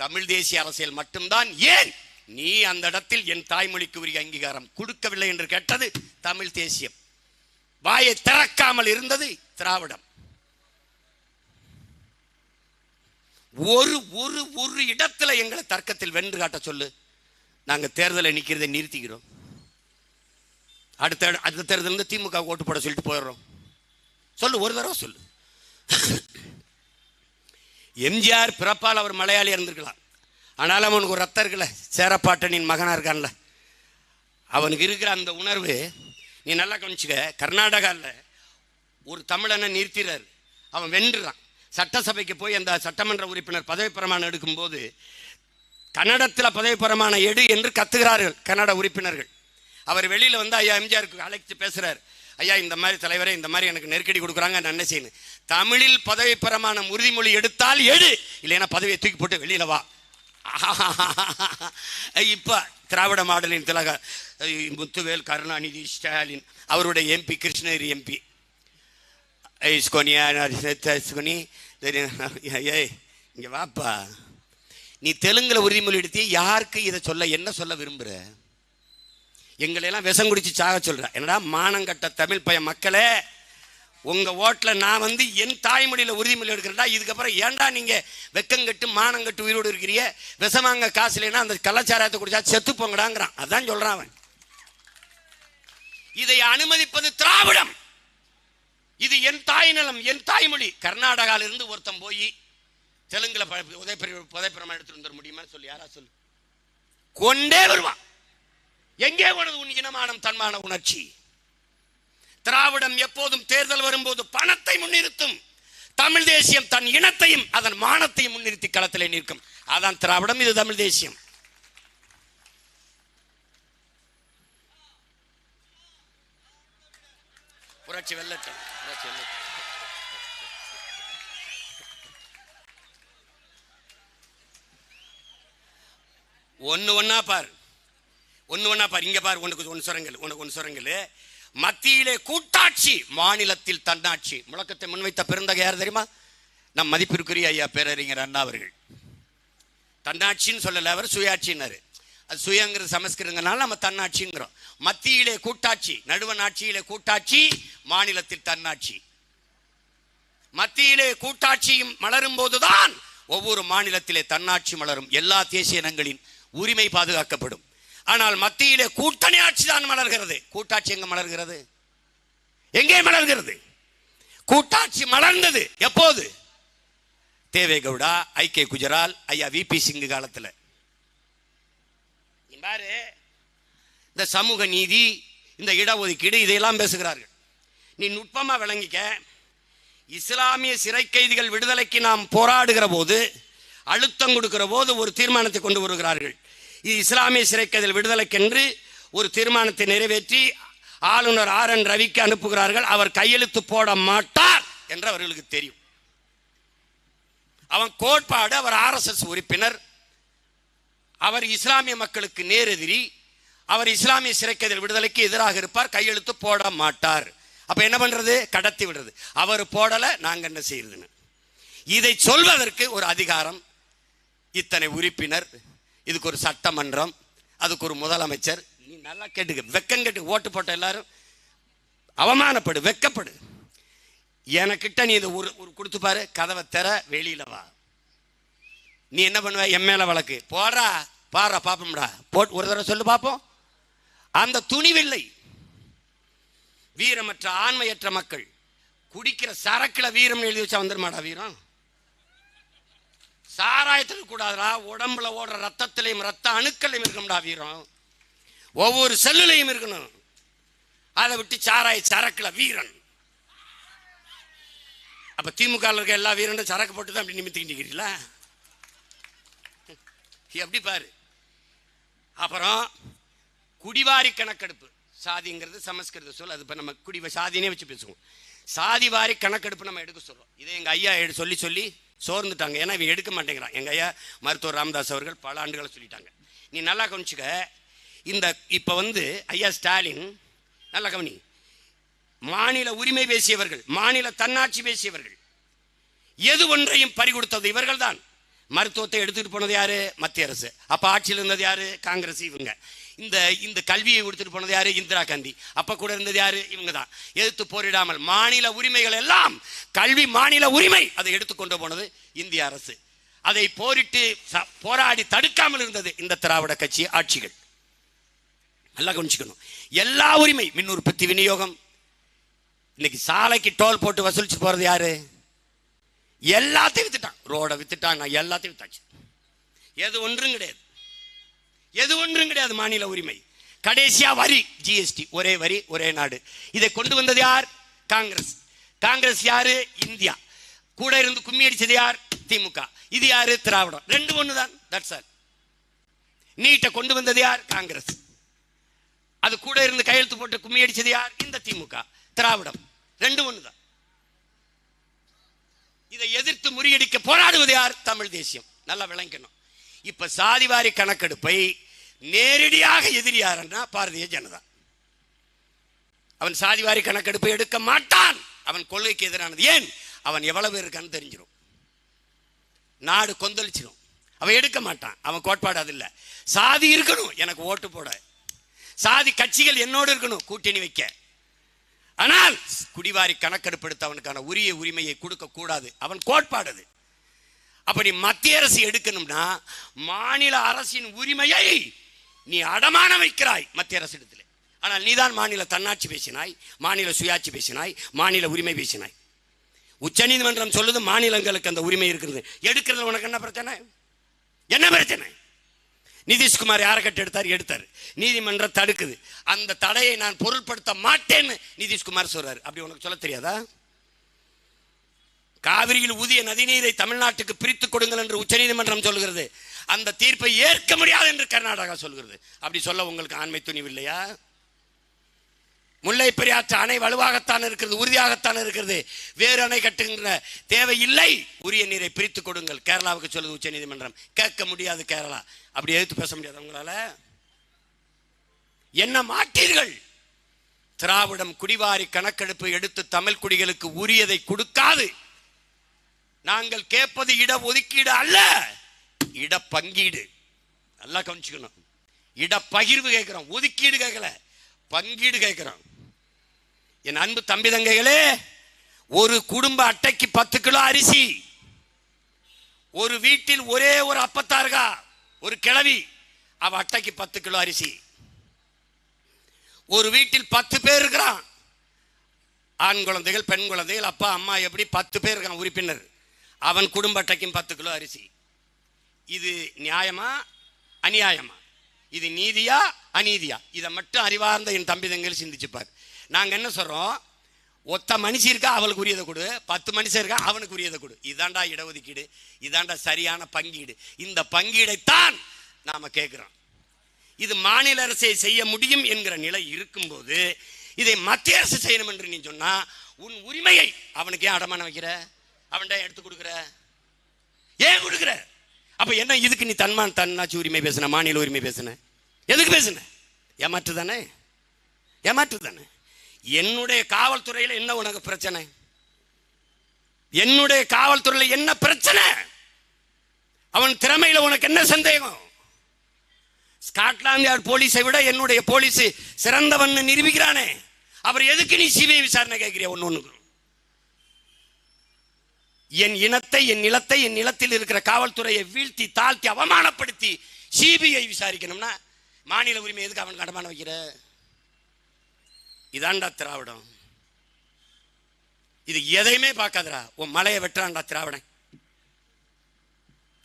தமிழ் தேசிய அரசியல் மட்டும்தான். ஏன் நீ அந்த இடத்தில் என் தாய்மொழிக்கு உரிய அங்கீகாரம் கொடுக்கவில்லை என்று கேட்டது தமிழ் தேசியம். வாயை திறக்காமல் இருந்தது திராவிடம். ஒரு ஒரு ஒரு இடத்துல எங்களை தர்க்கத்தில் வென்று காட்ட சொல்லு, நாங்க தேர்தலை நிக்கிறதை நிறுத்திக்கிறோம். அடுத்த தேர்தல் திமுக ஓட்டு போட சொல்லிட்டு போயிடுறோம். சொல்லு, ஒரு தடவை சொல்லு. எம்ஜிஆர் பிறப்பால் அவர் மலையாளியா இருந்திருக்கலாம், ஆனாலும் அவனுக்கு ஒரு ரத்தம் இருக்குல்ல, சேரப்பாட்டனின் மகனா இருக்கான்ல, அவனுக்கு இருக்கிற அந்த உணர்வு நீ நல்லா கவனிச்சுக்க. கர்நாடகாவில் ஒரு தமிழனை நிறுத்திறார், அவன் வென்றுறான். சட்டசபைக்கு போய் அந்த சட்டமன்ற உறுப்பினர் பதவி பிரமாணம் எடுக்கும்போது கன்னடத்தில் பதவி பிரமாணம் எடு என்று கத்துகிறார்கள் கன்னட உறுப்பினர்கள். அவர் வெளியில் வந்து ஐயா எம்ஜிஆருக்கு அழைத்து பேசுகிறார், ஐயா இந்த மாதிரி தலைவரே, இந்த மாதிரி எனக்கு நெருக்கடி கொடுக்குறாங்க, நான் என்ன செய்யணும்? தமிழில் பதவி பிரமாணம் உறுதிமொழி எடுத்தால் எடு, இல்லைன்னா பதவியை தூக்கி போட்டு வெளியில் வா. இப்போ திராவிட மாடலின் திலக முத்துவேல் கருணாநிதி ஸ்டாலின் அவருடைய எம்பி, கிருஷ்ணகிரி எம்பி இங்கே வாப்பா, நீ தெலுங்குல உறுதிமொழி எடுத்து யாருக்கு இதை சொல்ல, என்ன சொல்ல விரும்புகிற? எங்களெல்லாம் விஷம் குடிச்சு சாக சொல்ற. என்னடா மானங்கட்ட தமிழ் பைய மக்களே, உங்க ஓட்டுல நான் வந்து என் தாய்மொழியில உறுதிமொழி எடுக்கிறேன்டா. இதுக்கப்புறம் ஏன்டா நீங்க வெக்கங்கட்டு மானங்கட்டு உயிரோடு இருக்கிறீங்க? விஷமாங்க காசு இல்லைன்னா அந்த கலாச்சாரத்தை குடிச்சா செத்து போங்கடாங்கிறான். அதான் சொல்றான் அவன். இதை அனுமதிப்பது திராவிடம். இது என் தாய் நிலம், என் தாய்மொழி. கர்நாடகால இருந்து ஒருத்தன் போய் தெலுங்குல புதைப்பிரமாணம் எடுத்துட்டு வந்துட முடியுமா சொல்லு? யாரா சொல்லு? கொண்டே வருவான். எங்கே போனது உன் இனமானம், தன்மான உணர்ச்சி? திராவிடம் எப்போதும் தேர்தல் வரும்போது பணத்தை முன்னிறுத்தும். தமிழ் தேசியம் தன் இனத்தையும் அதன் மானத்தையும் முன்னிறுத்தி களத்திலே நிற்கும். அதான் திராவிடம், இது தமிழ் தேசியம். புரட்சி வெல்லட்டும், புரட்சி வெல்லட்டும். ஒன்னு ஒன்னா பாரு, ஒன்னு ஒன்னா பாரு. இங்க பாரு, உனக்கு ஒன்னு சொல்றீங்க. மத்தியிலே கூட்டாட்சி, மாநிலத்தில் தன்னாட்சி. முழக்கத்தை முன்வைத்த பெருந்தகை யார் தெரியுமா? நம் மதிப்பிற்குரிய ஐயா பேரறிஞர் அண்ணா அவர்கள். தன்னாட்சின்னு சொல்லல, அவர் சுயாட்சின்னாரு. அது சுயங்கிறது சமஸ்கிருதங்கனால நம்ம தன்னாட்சிங்கிறோம். மத்தியிலே கூட்டாட்சி, நடுவண் ஆட்சியிலே கூட்டாட்சி, மாநிலத்தில் தன்னாட்சி. மத்தியிலே கூட்டாட்சியும் மலரும் போதுதான் ஒவ்வொரு மாநிலத்திலே தன்னாட்சி மலரும். எல்லா தேசிய இனங்களின் உரிமை பாதுகாக்கப்படும். ஆனால் மத்தியிலே கூட்டணி ஆட்சி தான் மலர்கிறது. கூட்டாட்சி எங்க மலர்கிறது? எங்கே மலர்கிறது? கூட்டாட்சி மலர்ந்தது எப்போது? தேவேகவுடா, ஐ.கே. குஜரால், ஐயா வி.பி. சிங் காலத்தில். பாரு, இந்த சமூக நீதி, இந்த இடஒதுக்கீடு, இதையெல்லாம் பேசுகிறார்கள். நீ நுட்பமா விளங்கிக்க. இஸ்லாமிய சிறை கைதிகள் விடுதலைக்கு நாம் போராடுகிற போது, அழுத்தம் கொடுக்கிற போது ஒரு தீர்மானத்தை கொண்டு வருகிறார்கள். இது இஸ்லாமிய சிறை கைதிகள் விடுதலைக்கென்று ஒரு தீர்மானத்தை நிறைவேற்றி ஆளுநர் ஆர்.என். ரவிக்கு அனுப்புகிறார்கள். அவர் கையெழுத்து போட மாட்டார் என்று அவர்களுக்கு தெரியும். அவன் கோட்பாடு, அவர் RSS உறுப்பினர், அவர் இஸ்லாமிய மக்களுக்கு நேரெதிரி, அவர் இஸ்லாமிய சிறை கைதிகள் விடுதலைக்கு எதிராக இருப்பார், கையெழுத்து போட மாட்டார். அப்ப என்ன பண்றது? கடத்தி விடுறது. அவர் போடல, நாங்க என்ன செய்யறதுன்னு. இதை சொல்வதற்கு ஒரு அதிகாரம், இத்தனை உறுப்பினர், இதுக்கு ஒரு சட்டமன்றம், அதுக்கு ஒரு முதலமைச்சர். நீ நல்லா கேட்டுக்க, வெக்கம் கேட்டு ஓட்டு போட்ட எல்லாரும் அவமானப்படு, வெக்கப்படு. எனக்கிட்ட நீ இதை ஒரு கொடுத்து பாரு, கதவை திற, வெளியில வா. நீ என்ன பண்ணுவ? எம்மேல வழக்கு போடுறா, பாடுறா, பாப்போம்டா, போட்டு ஒரு தடவை சொல்லு பார்ப்போம். அந்த துணிவில்லை. வீரமற்ற ஆண்மையற்ற மக்கள் குடிக்கிற சரக்குல வீரம் எழுதி வச்சா வந்துருமாடா வீரம்? சாராயத்துக்கு கூடாதுடா, உடம்புல ஓடுற ரத்தத்திலையும் ரத்த அணுக்களையும் இருக்கணும்டா வீரம். ஒவ்வொரு செல்லுலையும் இருக்கணும். அதை விட்டு சாராய சரக்குல வீரன். அப்ப திமுக இருக்க எல்லா வீரனும் சரக்கு போட்டு தான் அப்படி நிமித்திக்கிட்டீங்களா? எப்படி பாரு. அப்புறம் குடிவாரி கணக்கெடுப்பு. சாதிங்கிறது சமஸ்கிருத சொல், அது இப்போ நம்ம சாதினே வச்சு பேசுவோம். சாதி வாரி கணக்கெடுப்பு நம்ம எடுக்க சொல்றோம். இதை எங்க ஐயா சொல்லி சொல்லி சோர்ந்துட்டாங்க. ஏன்னா இவன் எடுக்க மாட்டேங்கிறான். எங்க ஐயா மருத்துவர் ராமதாஸ் அவர்கள் பல ஆண்டுகளை சொல்லிட்டாங்க. நீ நல்லா கவனிச்சுக்க. இந்த இப்ப ஐயா ஸ்டாலின் நல்லா கவனி. மாநில உரிமை பேசியவர்கள், மாநில தன்னாட்சி பேசியவர்கள், எது ஒன்றையும் பறிகொடுத்தது இவர்கள் தான். மருத்துவத்தை எடுத்துட்டு போனது யாரு? மத்திய அரசு. அப்ப ஆட்சியில் இருந்தது யாரு? காங்கிரஸ். இவங்க இந்த கல்வியை கொடுத்துட்டு போனது யாரு? இந்திரா காந்தி. அப்ப கூட இருந்தது யாரு? இவங்க தான். எதிர்த்து போரிடாமல் மாநில உரிமைகள் எல்லாம், கல்வி மாநில உரிமை, அதை எடுத்துக்கொண்டு போனது இந்திய அரசு. அதை போராடி தடுக்காமல் இருந்தது இந்த திராவிட கட்சி ஆட்சிகள். நல்லா கவனிச்சுக்கணும். எல்லா உரிமை, மின் உற்பத்தி, விநியோகம். இன்னைக்கு சாலைக்கு டோல் போட்டு வசூலிச்சு போறது யாரு? எல்லாத்தையும் வித்துட்டான். ரோட வித்துட்டான், எல்லாத்தையும் வித்தாச்சு. எது ஒன்றும் கிடையாது, எது ஒன்றும் கிடையாது மாநில உரிமை. கடைசியா வரி, ஜிஎஸ்டி, ஒரே வரி ஒரே நாடு. இதை கொண்டு வந்தது யார்? காங்கிரஸ். காங்கிரஸ் யாரு? இந்தியா. கூட இருந்து கும்மி அடிச்சது யார்? திமுக. இது யாரு? திராவிடம். ரெண்டு ஒண்ணுதான். That's all. நீட்டை கொண்டு வந்தது யார்? காங்கிரஸ். அது கூட இருந்து கையெழுத்து போட்டு கும்மி அடிச்சது யார்? இந்த திமுக. திராவிடம். ரெண்டு ஒண்ணுதான். இதை எதிர்த்து முறியடிக்க போராடுவது யார்? தமிழ் தேசியம். நல்லா விளங்கணும். இப்ப சாதிவாரி கணக்கெடுப்பை நேரடியாக எதிரி யாருன்னா பாரதிய ஜனதா. அவன் சாதிவாரி கணக்கெடுப்பை எடுக்க மாட்டான். அவன் கொள்கைக்கு எதிரானது. ஏன்? அவன் எவ்வளவு இருக்கான்னு தெரிஞ்சிடும். நாடு கொந்தளிச்சிடும். அவன் எடுக்க மாட்டான். அவன் கோட்பாடு அது இல்ல. சாதி இருக்கணும் எனக்கு ஓட்டு போட, சாதி கட்சிகள் என்னோடு இருக்கணும் கூட்டணி வைக்க. ஆனால் குடிவாரி கணக்கெடுப்பு எடுத்து அவனுக்கான உரிய உரிமையை கொடுக்க கூடாது. அவன் கோட்பாடு அது. அப்படி மத்திய அரசு எடுக்கணும்னா மாநில அரசின் உரிமையை நீ அடமான வைக்கிறாய் மத்திய அரசு இடத்துல. ஆனால் நீதான் மாநில தன்னாட்சி பேசினாய், மாநில சுயாட்சி பேசினாய், மாநில உரிமை பேசினாய். உச்ச நீதிமன்றம் சொல்லுது மாநிலங்களுக்கு அந்த உரிமை இருக்கிறது. எடுக்கிறதுல உனக்கு என்ன பிரச்சனை? என்ன பிரச்சனை? நிதிஷ்குமார் யாரை கட்டு எடுத்தார்? எடுத்தார். நீதிமன்றம் தடுக்குது. அந்த தடையை நான் பொருட்படுத்த மாட்டேன்னு நிதிஷ்குமார் சொல்றாரு. அப்படி உனக்கு சொல்ல தெரியாதா? காவிரியில் ஊதிய நதிநீரை தமிழ்நாட்டுக்கு பிரித்துக் கொடுங்கள் என்று உச்சநீதிமன்றம் சொல்கிறது. அந்த தீர்ப்பை ஏற்க முடியாது என்று கர்நாடகா சொல்கிறது. அப்படி சொல்ல உங்களுக்கு ஆண்மை துணிவு இல்லையா? முல்லை பெரியாற்று அணை வலுவாகத்தான் இருக்கிறது, உறுதியாகத்தான் இருக்கிறது. வேறு அணை கட்டுகின்ற தேவை இல்லை. உரிய நீரை பிரித்துக் கொடுங்கள் கேரளாவுக்கு சொல்லுது உச்ச நீதிமன்றம். கேட்க முடியாது கேரளா. அப்படி எதிர்த்து பேச முடியாது உங்களால. என்ன மாட்டீர்கள்? திராவிடம் குடிவாரி கணக்கெடுப்பு எடுத்து தமிழ் குடிகளுக்கு உரியதை கொடுக்காது. நாங்கள் கேட்பது இட ஒதுக்கீடு அல்ல, இட பங்கீடு. நல்லா கவனிச்சுக்கணும். இட பகிர்வு கேட்கிறோம், ஒதுக்கீடு கேட்கல, பங்கீடு கேட்கிறோம். என் அன்பு தம்பி தங்கைகளே, ஒரு குடும்ப அட்டைக்கு 10 கிலோ அரிசி, ஒரு வீட்டில் ஒரே ஒரு அப்பத்தாருகா ஒரு கிழவி, அவ அட்டைக்கு 10 கிலோ அரிசி. ஒரு வீட்டில் 10 பேர் இருக்கிறான், ஆண் குழந்தைகள் பெண் குழந்தைகள் அப்பா அம்மா, எப்படி 10 பேர் இருக்கான் உறுப்பினர். அவன் குடும்ப அட்டைக்கும் 10 கிலோ அரிசி. இது நியாயமா அநியாயமா? இது நீதியா அநீதியா? இதை மட்டும் அறிவார்ந்த என் தம்பி தங்கைகள் சிந்திச்சுப்பார். நாங்க என்ன சொல்றோம்? ஒத்த மனுஷி இருக்கா அவளுக்கு உரியதை கொடு, 10 மனுஷன் இருக்கா அவனுக்கு உரியதை கொடு. இதாண்டா இடஒதுக்கீடு, இதாண்டா சரியான பங்கீடு. இந்த பங்கீடைத்தான் நாம கேட்கிறோம். இது மாநில அரசை செய்ய முடியும் என்கிற நிலை இருக்கும்போது இதை மத்திய அரசு செய்யணும் என்று நீ சொன்னா உன் உரிமையை அவனுக்கு ஏன் அடமான வைக்கிற? அவன்கிட்ட எடுத்து கொடுக்குற? ஏன் கொடுக்குற? அப்ப என்ன இதுக்கு நீ தன்னாட்சி உரிமை பேசுன, மாநில உரிமை பேசுன? எதுக்கு பேசுன? ஏமாற்று தானே, ஏமாற்று தானே. என்னுடைய காவல்துறையில என்ன உனக்கு பிரச்சனை? என்னுடைய காவல்துறையில என்ன பிரச்சனை? அவன் திறமையில உனக்கு என்ன சந்தேகம்? ஸ்காட்லாந்து யார்ட் போலீஸை விட என்னுடைய போலீஸ் சிறந்தவன் நிரூபிக்கிறானே, அவர் எதுக்கு நீ சிபிஐ விசாரணை கேட்கிறிய? ஒன்னு என் இனத்தை, என் நிலத்தை, என் நிலத்தில் இருக்கிற காவல்துறையை வீழ்த்தி தாழ்த்தி அவமானப்படுத்தி சிபிஐ விசாரிக்கணும்னா மாநில உரிமை எதுக்கு அவன் கடமான வைக்கிற? இதாண்டா திராவிடம். இது எதையுமே பார்க்காதடா. உன் மலையை வெட்டுறான்டா திராவிடன்,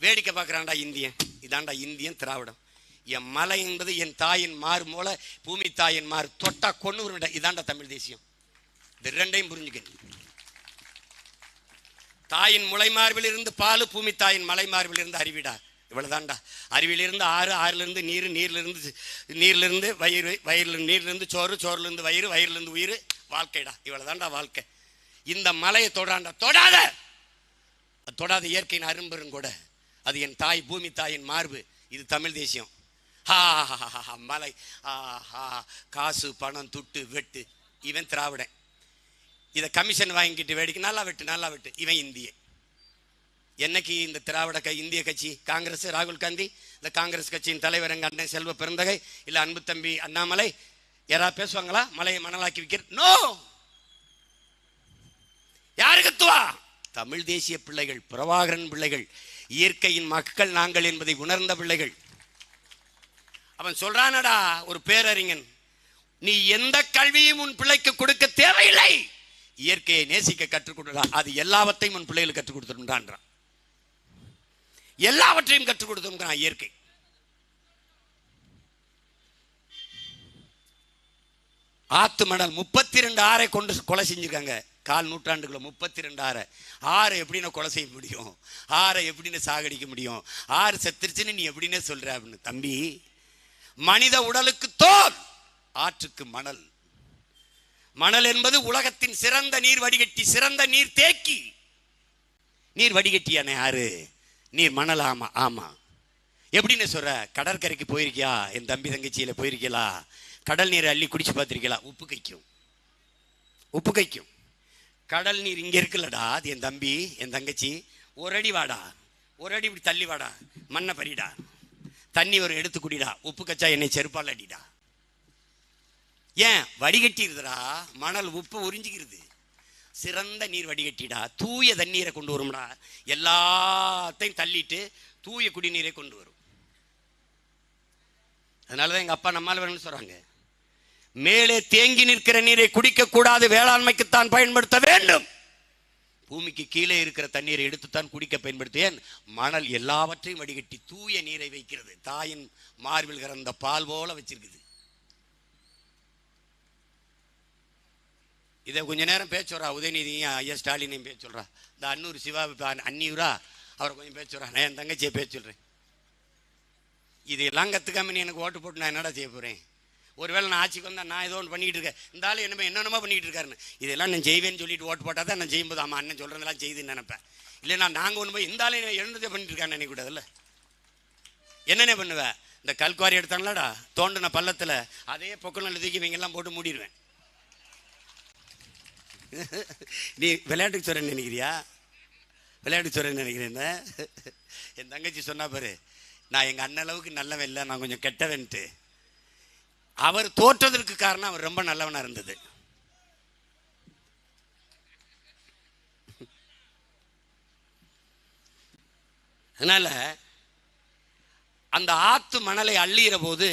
வேடிக்கை பார்க்கறான்டா இந்தியன். இதாண்டா இந்தியன் திராவிடம். என் மலை என்பது என் தாயின் மாறு போல பூமி தாயின் மாறு, தொட்டா கொன்னு. இதாண்டா தமிழ் தேசியம். இது ரெண்டையும் புரிஞ்சுக்க. தாயின் முளை மார்பில் இருந்து பால், பூமி தாயின் மலை மார்பில் இருந்து அறிவிடா. இவ்வளவுதான்டா. அறிவிலிருந்து ஆறு, ஆறிலிருந்து நீர், நீர்லிருந்து வயிறு, வயிறுல நீர்லிருந்து சோறு, சோறுலேருந்து வயிறு, வயிறுலேருந்து உயிர், வாழ்க்கைடா. இவ்வளவுதான்டா வாழ்க்கை. இந்த மலையை தொடாண்டா. தொடாத தொடாத இயற்கையின் அரும்பெரும் கூட. அது என் தாய், பூமி தாயின் மார்பு. இது தமிழ் தேசியம். மலை, காசு, பணம், துட்டு, வெட்டு. இவன் திராவிடன். இதை கமிஷன் வாங்கிட்டு வேடிக்கை. நல்லா வெட்டு, நல்லா வெட்டு. இவன் இந்திய. என்னைக்கு இந்த திராவிட இந்திய கட்சி, காங்கிரஸ், ராகுல் காந்தி, இந்த காங்கிரஸ் கட்சியின் தலைவர் எங்க அண்ணன் செல்வ பெருந்தகை, இல்ல அன்பு தம்பி அண்ணாமலை யாராவது பேசுவாங்களா? மலையை மணலாக்கி வைக்கிற? நோ. யாரு கத்துவா? தமிழ் தேசிய பிள்ளைகள், பிரபாகரன் பிள்ளைகள், இயற்கையின் மக்கள் நாங்கள் என்பதை உணர்ந்த பிள்ளைகள். அவன் சொல்றானடா, ஒரு பேரறிஞன், நீ எந்த கல்வியும் உன் பிள்ளைக்கு கொடுக்க தேவையில்லை, இயற்கையை நேசிக்க கற்றுக் கொடுடா. அது எல்லாவற்றையும் உன் பிள்ளைகளுக்கு கற்றுக் கொடுத்துட்டான். எல்லாவற்றையும் கற்றுக் கொடுத்தோம் இயற்கை. ஆத்து மணல் 32 ஆறை கொண்டு கொலை செஞ்சிருக்காங்க. கால் நூற்றாண்டுக்குள்ள 32 ஆறை எப்படின்னு கொலை செய்ய முடியும்? ஆறை எப்படின்னு சாகடிக்க முடியும்? ஆறு செத்துருச்சுன்னு நீ எப்படின்னு சொல்ற? அப்படின்னு. தம்பி, மனித உடலுக்கு தோல், ஆற்றுக்கு மணல். மணல் என்பது உலகத்தின் சிறந்த நீர் வடிகட்டி, சிறந்த நீர் தேக்கி. நீர் வடிகட்டியான யாரு? நீர் மணல். ஆமா ஆமா. எப்படின்னு சொல்ற? கடற்கரைக்கு போயிருக்கியா? என் தம்பி தங்கச்சியில போயிருக்கீங்களா? கடல் நீரை அள்ளி குடிச்சு பார்த்திருக்கீங்களா? உப்பு கைக்கும், உப்பு கைக்கும். கடல் நீர் இங்க இருக்குல்லடா, அது என் தம்பி என் தங்கச்சி. ஒரு அடி வாடா, ஒரு அடி இப்படி தள்ளி வாடா, மண்ணை பறிடா, தண்ணி ஒரு எடுத்து குடிடா, உப்பு கச்சா என்னை செருப்பால் அடிடா. ஏன்? வடிகட்டிடுதுடா. மணல் உப்பு உறிஞ்சிக்கிறது. சிறந்த நீர் வடிகட்டிடா. தூய தண்ணீரை கொண்டு வரும்டா. எல்லாத்தையும் தள்ளிட்டு தூய குடிநீரை கொண்டு வரும். அதனாலதான் எங்க அப்பா நம்மால் சொல்றாங்க, மேலே தேங்கி நிற்கிற நீரை குடிக்க கூடாது, வேளாண்மைக்குத்தான் பயன்படுத்த வேண்டும். பூமிக்கு கீழே இருக்கிற தண்ணீரை எடுத்துத்தான் குடிக்க பயன்படுத்துவேன். மணல் எல்லாவற்றையும் வடிகட்டி தூய நீரை வைக்கிறது. தாயின் மார்பில் கறந்த பால் போல வச்சிருக்குது. இதை கொஞ்ச நேரம் பேச சொல்றா உதயநிதியும் ஐயா ஸ்டாலினையும் பேச சொல்றா. இந்த அன்னூர் சிவா அன்னியூரா அவரை கொஞ்சம் பேச சொல்றா. நான் என் தங்கச்சியை பேச சொல்றேன். இதெல்லாம் கத்துக்காம நீ எனக்கு ஓட்டு போட்டு நான் என்னடா செய்ய போறேன்? ஒருவேளை நான் ஆட்சிக்கு வந்தா நான் ஏதோ ஒன்று பண்ணிட்டு இருக்கேன், இந்த ஆள் என்னென்னமோ பண்ணிட்டு இருக்காருன்னு. இதெல்லாம் நான் செய்வேன்னு சொல்லிட்டு ஓட்டு போட்டா தான் நான் செய்யும்போது ஆமா அண்ணன் சொல்றதெல்லாம் செய்துன்னு நினைப்பேன். இல்லைன்னா நாங்கள் ஒன்று போய் இந்த ஆளை எழுந்ததே பண்ணிட்டு இருக்கான்னு நினைக்கூடாதுல்ல. என்னென்ன பண்ணுவேன்? இந்த கல்குவாரி எடுத்தாங்களாடா, தோண்டின பள்ளத்தில் அதே பொக்கல் தூக்கி இவங்கெல்லாம் போட்டு மூடிடுவேன். நீ விளையாட்டுக்கு சொல்றேன்னு நினைக்கிறியா? விளையாட்டுக்கு சொல்றேன்னு நினைக்கிறேன். என் தங்கச்சி சொன்னா பாரு, நான் எங்கள் அண்ணன் அளவுக்கு நல்லவன் இல்லை, நான் கொஞ்சம் கெட்டவன்ட்டு. அவர் தோற்றதற்கு காரணம் அவர் ரொம்ப நல்லவனா இருந்தது. அதனால அந்த ஆத்து மணலை அள்ளிற போது,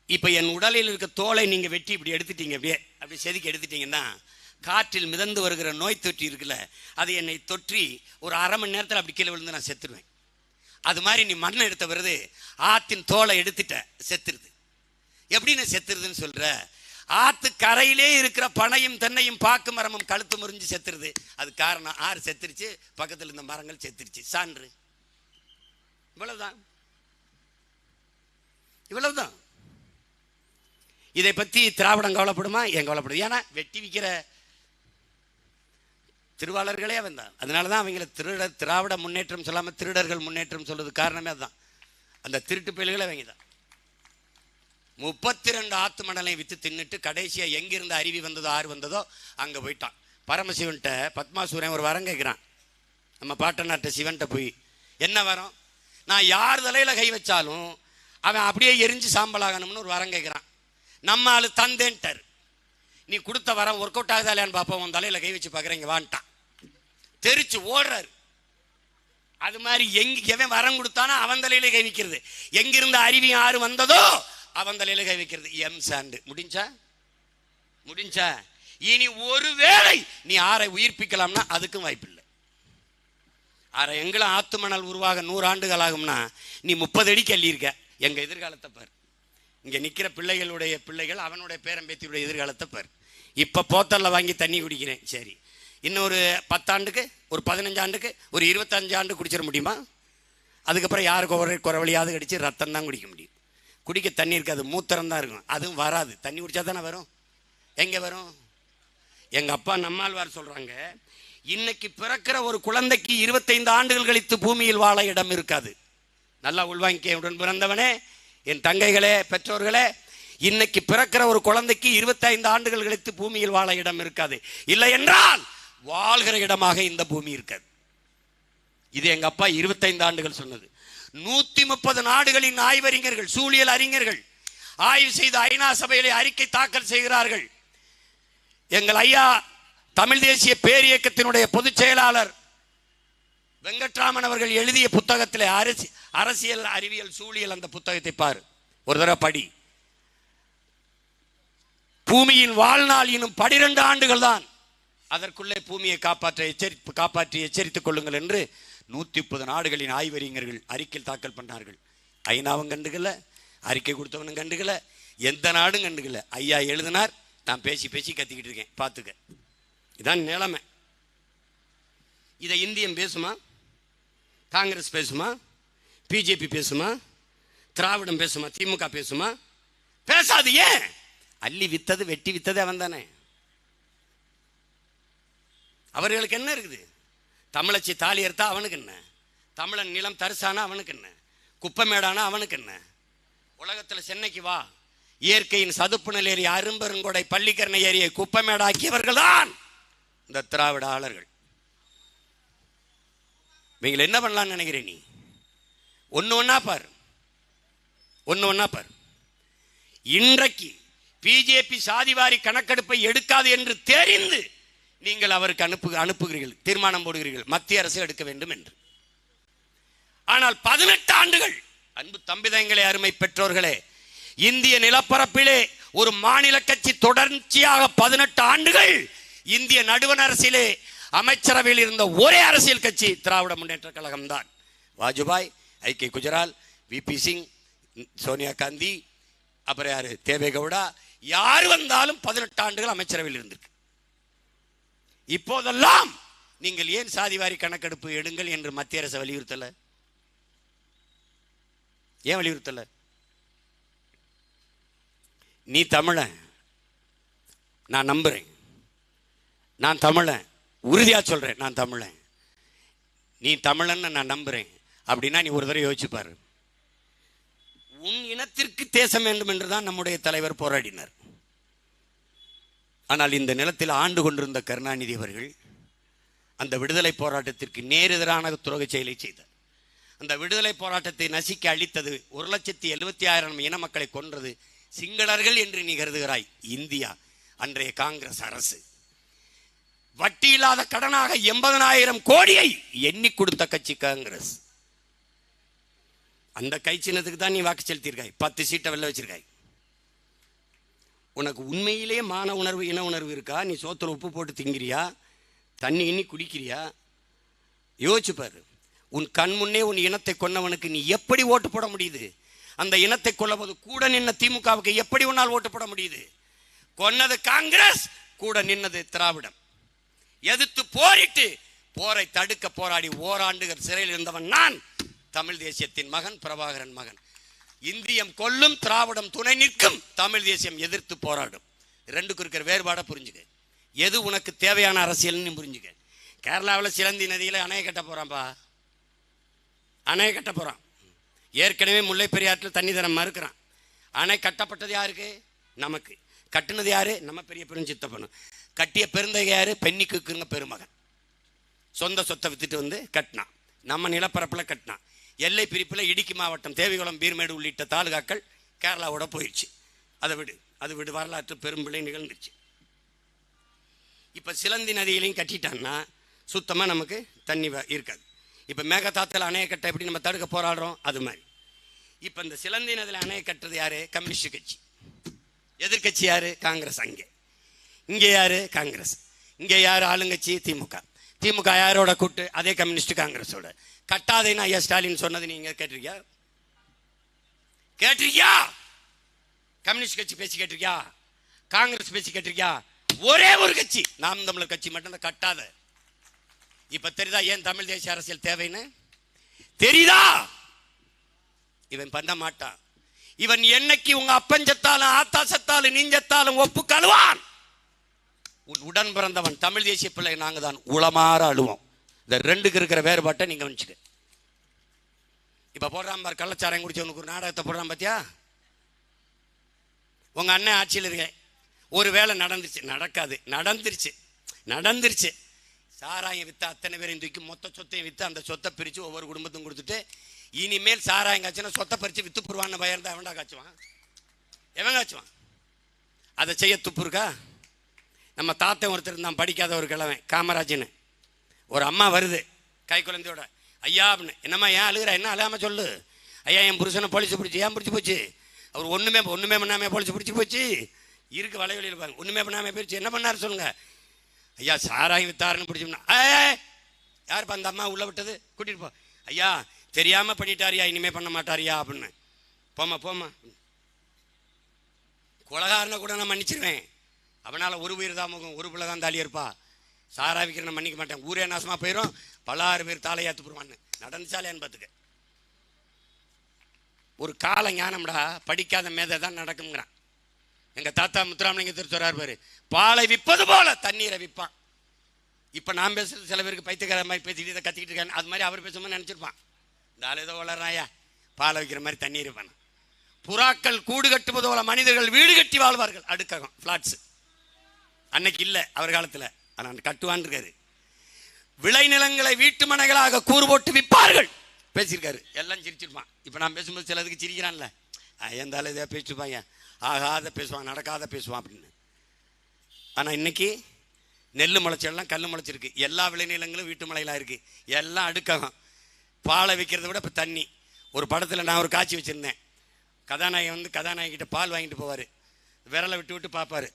இப்ப என் உடலில் இருக்க தோலை நீங்க வெட்டி இப்படி எடுத்துட்டீங்க, அப்படி செதுக்கி எடுத்துட்டீங்கன்னா, காற்றில் மிதந்து வருகிற நோய் தொற்றி இருக்குல்ல, அது என்னை தொற்றி ஒரு அரை மணி நேரத்தில் அப்படி கீழே விழுந்து நான் செத்துருவேன். அது மாதிரி நீ மண்ணை எடுத்த வருது, ஆத்தின் தோலை எடுத்துட்ட, செத்துருது. எப்படின்னு செத்துருதுன்னு சொல்ற? ஆத்து கரையிலே இருக்கிற பனையும் தென்னையும் பாக்கு மரமும் கழுத்து முறிஞ்சு செத்துருது. அது காரணம் ஆறு செத்துருச்சு, பக்கத்தில் இருந்த மரங்கள் செத்துருச்சு. சான்று. இவ்வளவுதான், இவ்வளவுதான். இதை பத்தி திராவிடம் கவலைப்படுமா? ஏன் கவலைப்படுது? ஏன்னா வெட்டி விற்கிற திருவாளர்களே அவன் தான். அதனாலதான் அவங்களை திராவிட முன்னேற்றம் சொல்லாம திருடர்கள் முன்னேற்றம் சொல்றது காரணமே அதுதான். அந்த திருட்டு பயல்களை அவங்க தான். 32 ஆத்து மணலை வித்து தின்னுட்டு கடைசியா எங்கிருந்து அருவி வந்ததோ ஆறு வந்ததோ அங்க போயிட்டான். பரமசிவன்ட்ட பத்மாசூரன் ஒரு வரம் கேட்கிறான். நம்ம பாட்டநாட்ட சிவன்ட்ட போய், என்ன வரம்? நான் யார் தலையில கை வச்சாலும் அவன் அப்படியே எரிஞ்சு சாம்பலாகணும்னு ஒரு வரம் கேட்கிறான். நம்ம ஆளு தந்தேன்ட்டார். நீ கொடுத்த வரம் ஒர்க் அவுட் ஆகுதா இல்லையான்னு பார்ப்போம், உன் தலையில கை வச்சு பார்க்குறேன், இங்க வான்ட்டான். தெரிச்சு ஓடுறாரு. அது மாதிரி எவன் வரம் கொடுத்தானோ அவன் தலையில கை வைக்கிறது. எங்கிருந்து அருவி ஆறு வந்ததோ அவன் தலையில கை வைக்கிறது. M sand. முடிஞ்சா? முடிஞ்சா? இனி ஒருவேளை நீ ஆறை உயிர்ப்பிக்கலாம்னா அதுக்கும் வாய்ப்பில்லை. ஆறை எங்களும் ஆத்து மணல் உருவாக 100 ஆண்டுகள் ஆகும்னா நீ 30 அடிக்கு அள்ளி இருக்க. எங்க எதிர்காலத்தை பார். இங்க நிக்கிற பிள்ளைகளுடைய பிள்ளைகள், அவனுடைய பேரம்பேத்தியுடைய எதிர்காலத்தை பார். இப்ப போத்தல்ல வாங்கி தண்ணி குடிக்கிறேன், சரி. இன்னும் ஒரு 10 ஆண்டுக்கு, ஒரு 15 ஆண்டுக்கு, ஒரு 25 ஆண்டு குடிச்சிட முடியுமா? அதுக்கப்புறம் யாருக்கு குறவழியாவது கடிச்சு ரத்தம் தான் குடிக்க முடியும். குடிக்க தண்ணி இருக்காது, மூத்திரம் தான் இருக்கும். அதுவும் வராது. தண்ணி குடிச்சா தானே வரும். எங்கே வரும்? எங்கள் அப்பா நம்மாழ்வார் சொல்கிறாங்க, இன்னைக்கு பிறக்கிற ஒரு குழந்தைக்கு 25 ஆண்டுகள் கழித்து பூமியில் வாழ இடம் இருக்காது. நல்லா உள்வாங்கிக்க உடன் பிறந்தவனே, என் தங்கைகளே, பெற்றோர்களே, இன்னைக்கு பிறக்கிற ஒரு குழந்தைக்கு 25 ஆண்டுகள் கழித்து பூமியில் வாழ இடம் இருக்காது. இல்லை என்றால் வாழ்கிற இடமாக இந்த பூமி இருக்காது. இது எங்க அப்பா 25 ஆண்டுகள் சொன்னது. 130 நாடுகளின் ஆய்வறிஞர்கள், சூழியல் அறிஞர்கள் ஆய்வு செய்து ஐநா சபையிலே அறிக்கை தாக்கல் செய்கிறார்கள். எங்கள் ஐயா தமிழ் தேசிய பேரியக்கத்தினுடைய பொதுச் செயலாளர் வெங்கட்ராமன் அவர்கள் எழுதிய புத்தகத்திலே அரசியல் அறிவியல் சூழியல், அந்த புத்தகத்தை பாரு, ஒரு தடவை படி. பூமியின் வாழ்நாள் இன்னும் 12 ஆண்டுகள் தான், அதற்குள்ளே பூமியை காப்பாற்றி எச்சரித்துக் கொள்ளுங்கள் என்று 130 நாடுகளின் ஆய்வறிஞர்கள் அறிக்கை தாக்கல் பண்ணார்கள். ஐநாவும் கண்டுக்கல, அறிக்கை கொடுத்தவனும் கண்டுக்கல, எந்த நாடும் கண்டுக்கல. ஐயா எழுதினார், நான் பேசி கத்திக்கிட்டு இருக்கேன், பார்த்துக்க. இதான் நிலைமை. இதை இந்தியன் பேசுமா? காங்கிரஸ் பேசுமா? பிஜேபி பேசுமா? திராவிடம் பேசுமா? திமுக பேசுமா? பேசாது. ஏன்? அள்ளி வித்தது வெட்டி வித்தது அவன் தானே. அவர்களுக்கு என்ன இருக்குது? தமிழச்சி தாலி எடுத்தா அவனுக்கு என்ன? தமிழன் நிலம் தரிசானா அவனுக்கு என்ன? குப்பமேடானா அவனுக்கு என்ன? உலகத்தில் சென்னைக்கு வா, இயற்கையின் சதுப்பு நிலை ஏறி அரும்பெருங்கொடை பள்ளிக்கரணை ஏரியை குப்பமேடாக்கியவர்கள் தான் இந்த திராவிட ஆளர்கள். இவங்களை என்ன பண்ணலான்னு நினைக்கிறேன்? நீ ஒன்று ஒன்றா பார். இன்றைக்கு பிஜேபி சாதிவாரி கணக்கெடுப்பை எடுக்காது என்று தெரிந்து நீங்கள் அவருக்கு அனுப்புகிறீர்கள், தீர்மானம் போடுகிறீர்கள் மத்திய அரசு எடுக்க வேண்டும் என்று. ஆனால் 18 ஆண்டுகள், அன்பு தம்பிதங்களே, அருமை பெற்றோர்களே, இந்திய நிலப்பரப்பிலே ஒரு மாநில கட்சி தொடர்ச்சியாக 18 ஆண்டுகள் இந்திய நடுவண் அரசிலே அமைச்சரவையில் இருந்த ஒரே அரசியல் கட்சி திராவிட முன்னேற்ற கழகம் தான். வாஜ்பாய், ஐ.கே. குஜரால், விபி சிங், சோனியா காந்தி, அப்புறம் யாரு, தேவேகவுடா, யார் வந்தாலும் 18 ஆண்டுகள் அமைச்சரவையில் இருந்திருக்கு. இப்போதெல்லாம் நீங்கள் ஏன் சாதிவாரி கணக்கெடுப்பு எடுங்கள் என்று மத்திய அரசு வலியுறுத்தல? ஏன் வலியுறுத்தல? நீ தமிழன், நான் நம்புறேன். நான் தமிழன், உறுதியா சொல்றேன், நான் தமிழன். நீ தமிழன் நான் நம்புறேன். அப்படின்னா நீ ஒரு தடவை யோசிச்சு பாரு. உன் இனத்திற்கு தேசம் வேண்டும் என்றுதான் நம்முடைய தலைவர் போராடினார். ஆனால் இந்த நிலத்தில் ஆண்டு கொண்டிருந்த கருணாநிதி அவர்கள் அந்த விடுதலை போராட்டத்திற்கு நேரெதிரான துரோக செயலை செய்தார். அந்த விடுதலை போராட்டத்தை நசிக்க அளித்தது, 1,76,000 இன மக்களை கொன்றது சிங்களர்கள் என்று நீ கருதுகிறாய். இந்தியா, அன்றைய காங்கிரஸ் அரசு வட்டி இல்லாத கடனாக 80,000 கோடியை எண்ணி கொடுத்த கட்சி காங்கிரஸ். அந்த கை சின்னத்துக்கு தான் நீ வாக்கு செலுத்தியிருக்காய், 10 சீட்டை வெளில வச்சிருக்காய். உனக்கு உண்மையிலேயே மான உணர்வு, இன உணர்வு இருக்கா? நீ சோத்துல உப்பு போட்டு திங்கிறியா? தண்ணி இன்னி குடிக்கிறியா? யோசிச்சு பாரு. உன் கண் முன்னே உன் இனத்தை கொன்னவனுக்கு நீ எப்படி ஓட்டு போட முடியுது? அந்த இனத்தை கொல்லபோது கூட நின்ன திமுகவுக்கு எப்படி உன்னால் ஓட்டு போட முடியுது? கொன்னது காங்கிரஸ், கூட நின்னது திராவிடம். எதிர்த்து போரிட்டு போரை தடுக்க போராடி ஓராண்டுகள் சிறையில் இருந்தவன் நான், தமிழ் தேசியத்தின் மகன், பிரபாகரன் மகன். இந்தியம் கொல்லும், திராவிடம் துணை நிற்கும், தமிழ் தேசியம் எதிர்த்து போராடும். ரெண்டுக்கு இருக்கிற வேறுபாடை புரிஞ்சுக்க. எது உனக்கு தேவையான அரசியல்னு புரிஞ்சுக்க. கேரளாவில் சிலந்தி நதியில் அணையை கட்ட போறான்பா, அணையை கட்ட போறான். ஏற்கனவே முல்லை பெரியாற்றில் தண்ணி தரம் மறுக்கிறான். அணை கட்டப்பட்டது யாருக்கு? நமக்கு. கட்டுனது யாரு? நம்ம பெரிய பெருஞ்சித்தப்பனும். கட்டிய பெருந்தகை யாரு? பெண்ணிக்குங்க பெருமகன். சொந்த சொத்தை வித்துட்டு வந்து கட்டினான். நம்ம நிலப்பரப்பில் கட்டினான். எல்லை பிரிப்பில் இடுக்கி மாவட்டம், தேவிகுளம், பீர்மேடு உள்ளிட்ட தாலுகாக்கள் கேரளாவோட போயிடுச்சு. அதை விடு வரலாற்று பெரும்பிழை நிகழ்ந்துருச்சு. இப்போ சிலந்தி நதியிலையும் கட்டிட்டான்னா சுத்தமாக நமக்கு தண்ணி இருக்காது. இப்போ மேகதாத்தில் அணையை கட்ட எப்படி நம்ம தடுக்க போராடுறோம், அது மாதிரி. இப்போ இந்த சிலந்தி நதியில் அணையை கட்டுறது யாரு? கம்யூனிஸ்ட் கட்சி. எதிர்கட்சி யாரு? காங்கிரஸ். இங்கே யாரு? காங்கிரஸ். இங்கே யார் ஆளுங்கட்சி? திமுக. திமுக யாரோட கூட்டு? அதே கம்யூனிஸ்ட் காங்கிரஸோட. கட்டாதேன்னு ஐயா ஸ்டாலின் சொன்னது நீங்க கேட்டிருக்கியா? கம்யூனிஸ்ட் கட்சி பேசி கேட்டிருக்கியா? காங்கிரஸ் பேசி கேட்டிருக்கியா? ஒரே ஒரு கட்சி நாம் தமிழர் கட்சி மட்டும் கட்டாத. இப்ப தெரியுதா ஏன் தமிழ் தேசிய அரசியல் தேவைன்னு தெரியுதா? இவன் பண்ண மாட்டான். இவன் என்னைக்கு உங்க அப்பஞ்சத்தாலும் ஆத்தாசத்தாலும் நீஞ்சத்தாலும் ஒப்பு கழுவான். உடன் பிறந்தவன் தமிழ் தேசிய பிள்ளை நாங்க தான் உளமாற அழுவோம். இந்த ரெண்டுக்கு இருக்கிற வேறுபாட்டை நீங்க வச்சுக்க. இப்ப போடுறான் பார், கள்ளச்சாரம் குடிச்சவனுக்கு ஒரு நாடகத்தை போடுறான் பாத்தியா? உங்க அண்ணன் ஆட்சியில் இருக்க ஒரு வேலை நடந்துருச்சு, நடக்காது, நடந்துருச்சு. சாராயம் வித்து அத்தனை பேரையும் தூக்கி மொத்த சொத்தையும் வித்து அந்த சொத்தை பிரித்து ஒவ்வொரு குடும்பத்தும் கொடுத்துட்டு இனிமேல் சாராயம் காய்ச்சினா சொத்தை பறித்து வித்து போடுவான்னு பயம் தான். எவன்டா காய்ச்சுவான்? எவன் காய்ச்சுவான்? அதை செய்ய துப்பு இருக்கா? நம்ம தாத்தன் ஒருத்தர் இருந்தான், படிக்காத ஒரு கிழவன், காமராஜன்னு. ஒரு அம்மா வருது கை குழந்தையோட, ஐயா அப்படின்னு. என்னம்மா ஏன் அழுகிற? என்ன அழாமல் சொல்லு. ஐயா என் புருஷனை போலீஸ் பிடிச்சி. ஏன் பிடிச்சி போச்சு? அவர் ஒன்றுமே பண்ணாமல் போலீஸ் பிடிச்சி போச்சு. இருக்கு வலைவெளியில் பாருங்க, ஒன்றுமே பண்ணாமல் போயிடுச்சு. என்ன பண்ணார் சொல்லுங்க? ஐயா சாராயம் வித்தாருன்னு பிடிச்சோம்னா, யாருப்பா அந்த அம்மா உள்ள விட்டது? கூட்டிட்டு போ. ஐயா தெரியாமல் பண்ணிட்டாரியா, இனிமே பண்ண மாட்டாரியா அப்படின்னு. போமா. கொலகாரனை கூட நான் மன்னிச்சிருவேன். அவனால் ஒரு உயிர் தான் முகம், ஒரு பிள்ளை தான் தாலி இருப்பா. சாரா விற்கிற நான் மன்னிக்க மாட்டேன். ஊரே நாசமாக போயிடும், 10,000 பேர் தாலையாத்து போடுவான்னு. நடந்துச்சாலேன்னு பார்த்துக்க. ஒரு கால ஞானம்டா, படிக்காத மேதை தான் நடக்குங்கிறான். எங்கள் தாத்தா முத்துராமலிங்க திருத்தரார் பாரு, பாலை விற்பது போல தண்ணீரை விற்பான். இப்போ நான் பேசுறது சில பேருக்கு பைத்தியக்கார மாதிரி பேசிக்கிட்டு இதை கத்திக்கிட்டு இருக்காங்க. அது மாதிரி அவர் பேசும்போது நினச்சிருப்பான், இந்த ஆள் ஏதோ வளர்றாயா பாலை வைக்கிற மாதிரி தண்ணீர் இருப்பான். புறாக்கள் கூடு கட்டுவது போல மனிதர்கள் வீடு கட்டி வாழ்வார்கள். அடுக்ககம், ஃப்ளாட்ஸு. அன்னைக்கு இல்லை அவர் காலத்தில், ஆனால் கட்டுவான் இருக்காரு. விளைநிலங்களை வீட்டு மனைகளாக கூறு போட்டு விற்பார்கள் பேசியிருக்காரு. எல்லாம் சிரிச்சிருப்பான். இப்போ நான் பேசும்போது சிலதுக்கு சிரிக்கிறான்ல, எந்த ஆள் இதாக பேசிருப்பாங்க, ஆகாத பேசுவான், நடக்காத பேசுவான் அப்படின்னு. ஆனால் இன்னைக்கு நெல் முளைச்செல்லாம் கல் முளைச்சிருக்கு. எல்லா விளைநிலங்களும் வீட்டு மலையிலாம் இருக்குது. எல்லாம் அடுக்ககம். பாலை விற்கிறத விட இப்போ தண்ணி. ஒரு படத்தில் நான் ஒரு காட்சி வச்சுருந்தேன். கதாநாயகன் கதாநாயகிட்ட பால் வாங்கிட்டு போவார். விரலை விட்டு பார்ப்பார்.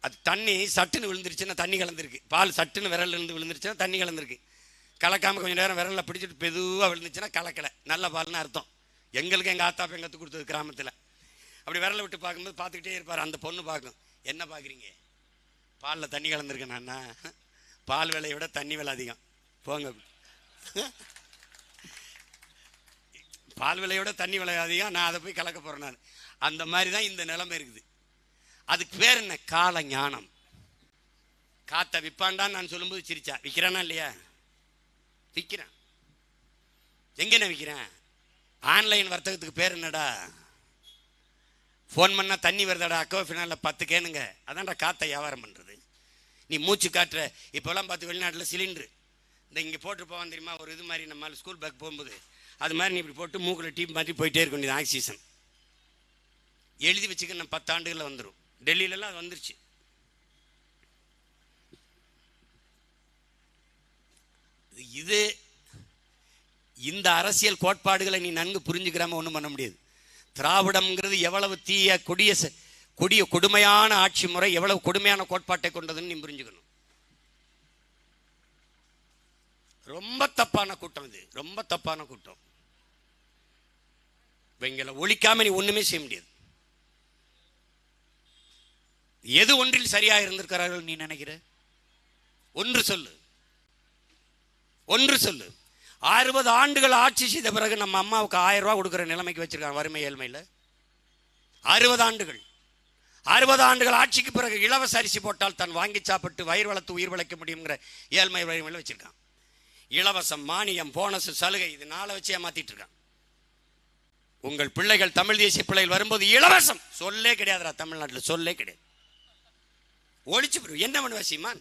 அது தண்ணி சட்டுன்னு விழுந்துருச்சுன்னா தண்ணி கலந்துருக்கு. பால் சட்டுன்னு விரலிருந்து விழுந்துருச்சுன்னா தண்ணி கலந்துருக்கு. கலக்காமல் கொஞ்சம் நேரம் விரலில் பிடிச்சிட்டு மெதுவாக விழுந்துச்சுன்னா கலக்கலை, நல்ல பால்னு அர்த்தம். எங்களுக்கு எங்கள் ஆத்தா பெண் கற்றுக் கொடுத்தது கிராமத்தில். அப்படி விரலை விட்டு பார்க்கும்போது பார்த்துக்கிட்டே இருப்பார். அந்த பொண்ணு பார்க்கும், என்ன பார்க்குறீங்க? பாலில் தண்ணி கலந்துருக்கேன் நான். பால் விலையை விட தண்ணி விலை அதிகம், போங்க. பால் விலையோட தண்ணி விலை அதிகம், நான் அதை போய் கலக்க போகிறேன் நான். அந்த மாதிரி தான் இந்த நிலைமை இருக்குது. அதுக்கு பேர் என்ன? கால ஞானம். காற்றை விற்பான்டான்னு நான் சொல்லும்போது சிரிச்சா. விற்கிறானா இல்லையா? விற்கிறேன். எங்கேண்ணே விற்கிறேன்? ஆன்லைன் வர்த்தகத்துக்கு பேர் என்னடா? ஃபோன் பண்ணால் தண்ணி வருதாடா, அக்கோ ஃபினாலில் 10 கேனுங்க. அதான்டா காற்றை வியாபாரம் பண்ணுறது. நீ மூச்சு காட்டுற. இப்போலாம் பார்த்து வெளிநாட்டில் சிலிண்ட்ரு இந்த இங்கே போட்டு போவான் தெரியுமா, ஒரு இது மாதிரி நம்ம ஸ்கூல் பேக் போகும்போது அது மாதிரி நீ இப்படி போட்டு மூக்கில் டீப் மாற்றி போயிட்டே இருக்க வேண்டியது. ஆக்சிஜன் எழுதி வச்சுக்க, நம்ம 10 ஆண்டுகளில் வந்துடும். டெல்லியிலலாம் அது வந்துருச்சு. இது இந்த அரசியல் கோட்பாடுகளை நீ நன்கு புரிஞ்சுக்கிறாம ஒன்றும் பண்ண முடியாது. திராவிடம்ங்கிறது எவ்வளவு தீய கொடிய கொடுமையான ஆட்சி முறை, எவ்வளவு கொடுமையான கோட்பாட்டை கொண்டதுன்னு நீ புரிஞ்சுக்கணும். ரொம்ப தப்பான கூட்டம் இது, ரொம்ப தப்பான கூட்டம். இவங்களை ஒழிக்காம நீ ஒண்ணுமே செய்ய முடியாது. எது ஒன்றில் சரியாக இருந்திருக்கிறார்கள் நீ நினைக்கிற? ஒன்று சொல்லு. 60 ஆண்டுகள் ஆட்சி செய்த பிறகு நம்ம அம்மாவுக்கு 1000 ரூபா கொடுக்குற நிலைமைக்கு வச்சிருக்காங்க, வறுமை ஏழ்மையில். 60 ஆண்டுகள் ஆட்சிக்கு பிறகு இலவச அரிசி போட்டால் தான் வாங்கி சாப்பிட்டு வயிறு வளர்த்து உயிர் வளைக்க முடியுங்கிற ஏழ்மை வறுமையில் வச்சிருக்கான். இலவசம், மானியம், போனஸ், சலுகை, இது நாளை வச்சு ஏமாத்திட்டு இருக்கான். உங்கள் பிள்ளைகள் தமிழ் தேசிய பிள்ளைகள் வரும்போது இலவசம் சொல்லே கிடையாதுடா. தமிழ்நாட்டில் சொல்லே கிடையாது. ஒழிச்சு என்ன பண்ணுவ சீமான்?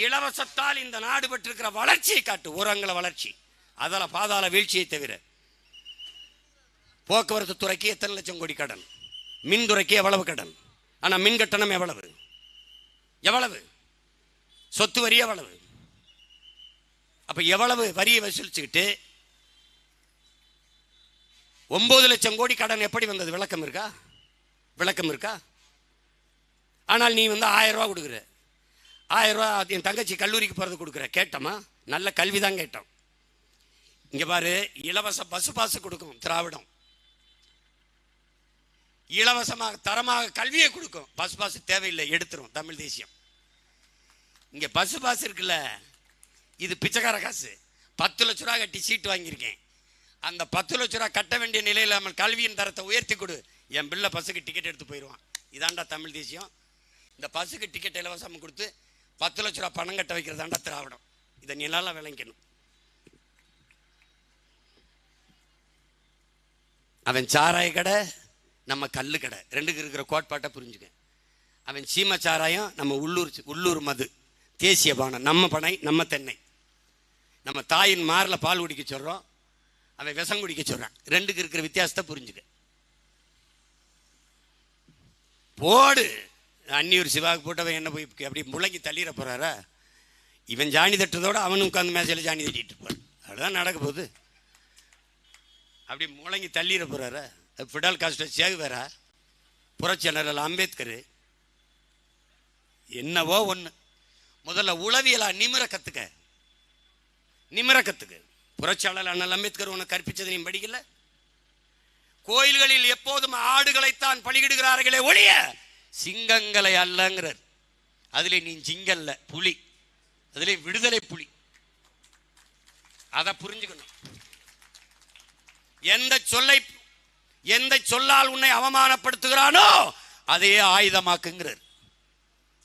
இலவசத்தால் இந்த நாடு பெற்றிருக்கிற வளர்ச்சியை காட்டு. உரங்கள வளர்ச்சி, அதில் பாதாள வீழ்ச்சியை தவிர. போக்குவரத்து துறைக்கு எத்தனை லட்சம் கோடி கடன், மின்துறைக்கு எவ்வளவு கடன், ஆனால் மின் கட்டணம் எவ்வளவு, சொத்து வரி எவ்வளவு. அப்ப எவ்வளவு வரியை வசூலிச்சுக்கிட்டு 9 லட்சம் கோடி கடன் எப்படி வந்தது? விளக்கம் இருக்கா? ஆனால் நீ 1000 ரூபா கொடுக்குற. 1000 ரூபா என் தங்கச்சி கல்லூரிக்கு போகிறது கொடுக்குற. கேட்டோமா? நல்ல கல்வி தான் கேட்டோம். இங்கே பாரு, இலவச பஸ் பாஸ் கொடுக்கும் திராவிடம். இலவசமாக தரமாக கல்வியை கொடுக்கும். பஸ் பாஸ் தேவையில்லை, எடுத்துரும் தமிழ் தேசியம். இங்க பஸ் பாஸ் இருக்குல்ல, இது பிச்சைக்கார காசு. 10 லட்ச ரூபா கட்டி சீட்டு வாங்கியிருக்கேன். அந்த 10 லட்ச ரூபா கட்ட வேண்டிய நிலையில் நம்ம கல்வியின் தரத்தை உயர்த்தி கொடு, என் பிள்ளை பஸ்ஸுக்கு டிக்கெட் எடுத்து போயிடுவான். இதாண்டா தமிழ் தேசியம். இந்த பஸ்ஸுக்கு டிக்கெட் இலவசம் கொடுத்து 10 லட்ச ரூபா பணம் கட்ட வைக்கிறதாண்டா திராவிடம். இதை நீ நல்லா விளங்கணும். அவன் சாராய கடை, நம்ம கல்லு கடை, ரெண்டுக்கு இருக்கிற கோட்பாட்டை புரிஞ்சுக்க. அவன் சீம சாராயம், நம்ம உள்ளூர் மது, தேசிய பானம், நம்ம பனை நம்ம தென்னை, நம்ம தாயின் மாரில் பால் குடிக்க சொல்கிறோம், அவன் விஷம் குடிக்க சொல்கிறான். ரெண்டுக்கு இருக்கிற வித்தியாசத்தை புரிஞ்சுக்க. போடு. அன்னியூர் சிவாவுக்கு போட்டவன் என்ன போய் அப்படி முழங்கி தள்ளிட போகிறாரா? இவன் ஜானி தட்டுறதோட அவனும் உட்காந்து மேசையில் ஜானி தட்டிட்டு இருப்பான். அதுதான் நடக்க போகுது. அப்படி முழங்கி தள்ளிட போகிறாரா? ஃபிடல் காஸ்டோ சேகுவேரா, புரட்சி ஜெனரல் அம்பேத்கர், என்னவோ ஒன்று. முதல்ல உளவியலா நிமிர கற்றுக்க, நிமிர கற்றுக்க. புரட்சியாளர் அண்ணல் அம்பேத்கர் உனக்கு கற்பிச்சது நீ படிக்கல? கோயில்களில் எப்போதும் ஆடுகளைத்தான் பலியிடுகிறார்களே ஒழிய சிங்கங்களை அல்லங்கிறார். அதுல நீ சிங்கல்ல, புலி. அதுல விடுதலை புலி. அதை புரிஞ்சுக்கணும். எந்த சொல்லால் உன்னை அவமானப்படுத்துகிறானோ அதையே ஆயுதமாக்குங்கிறார்.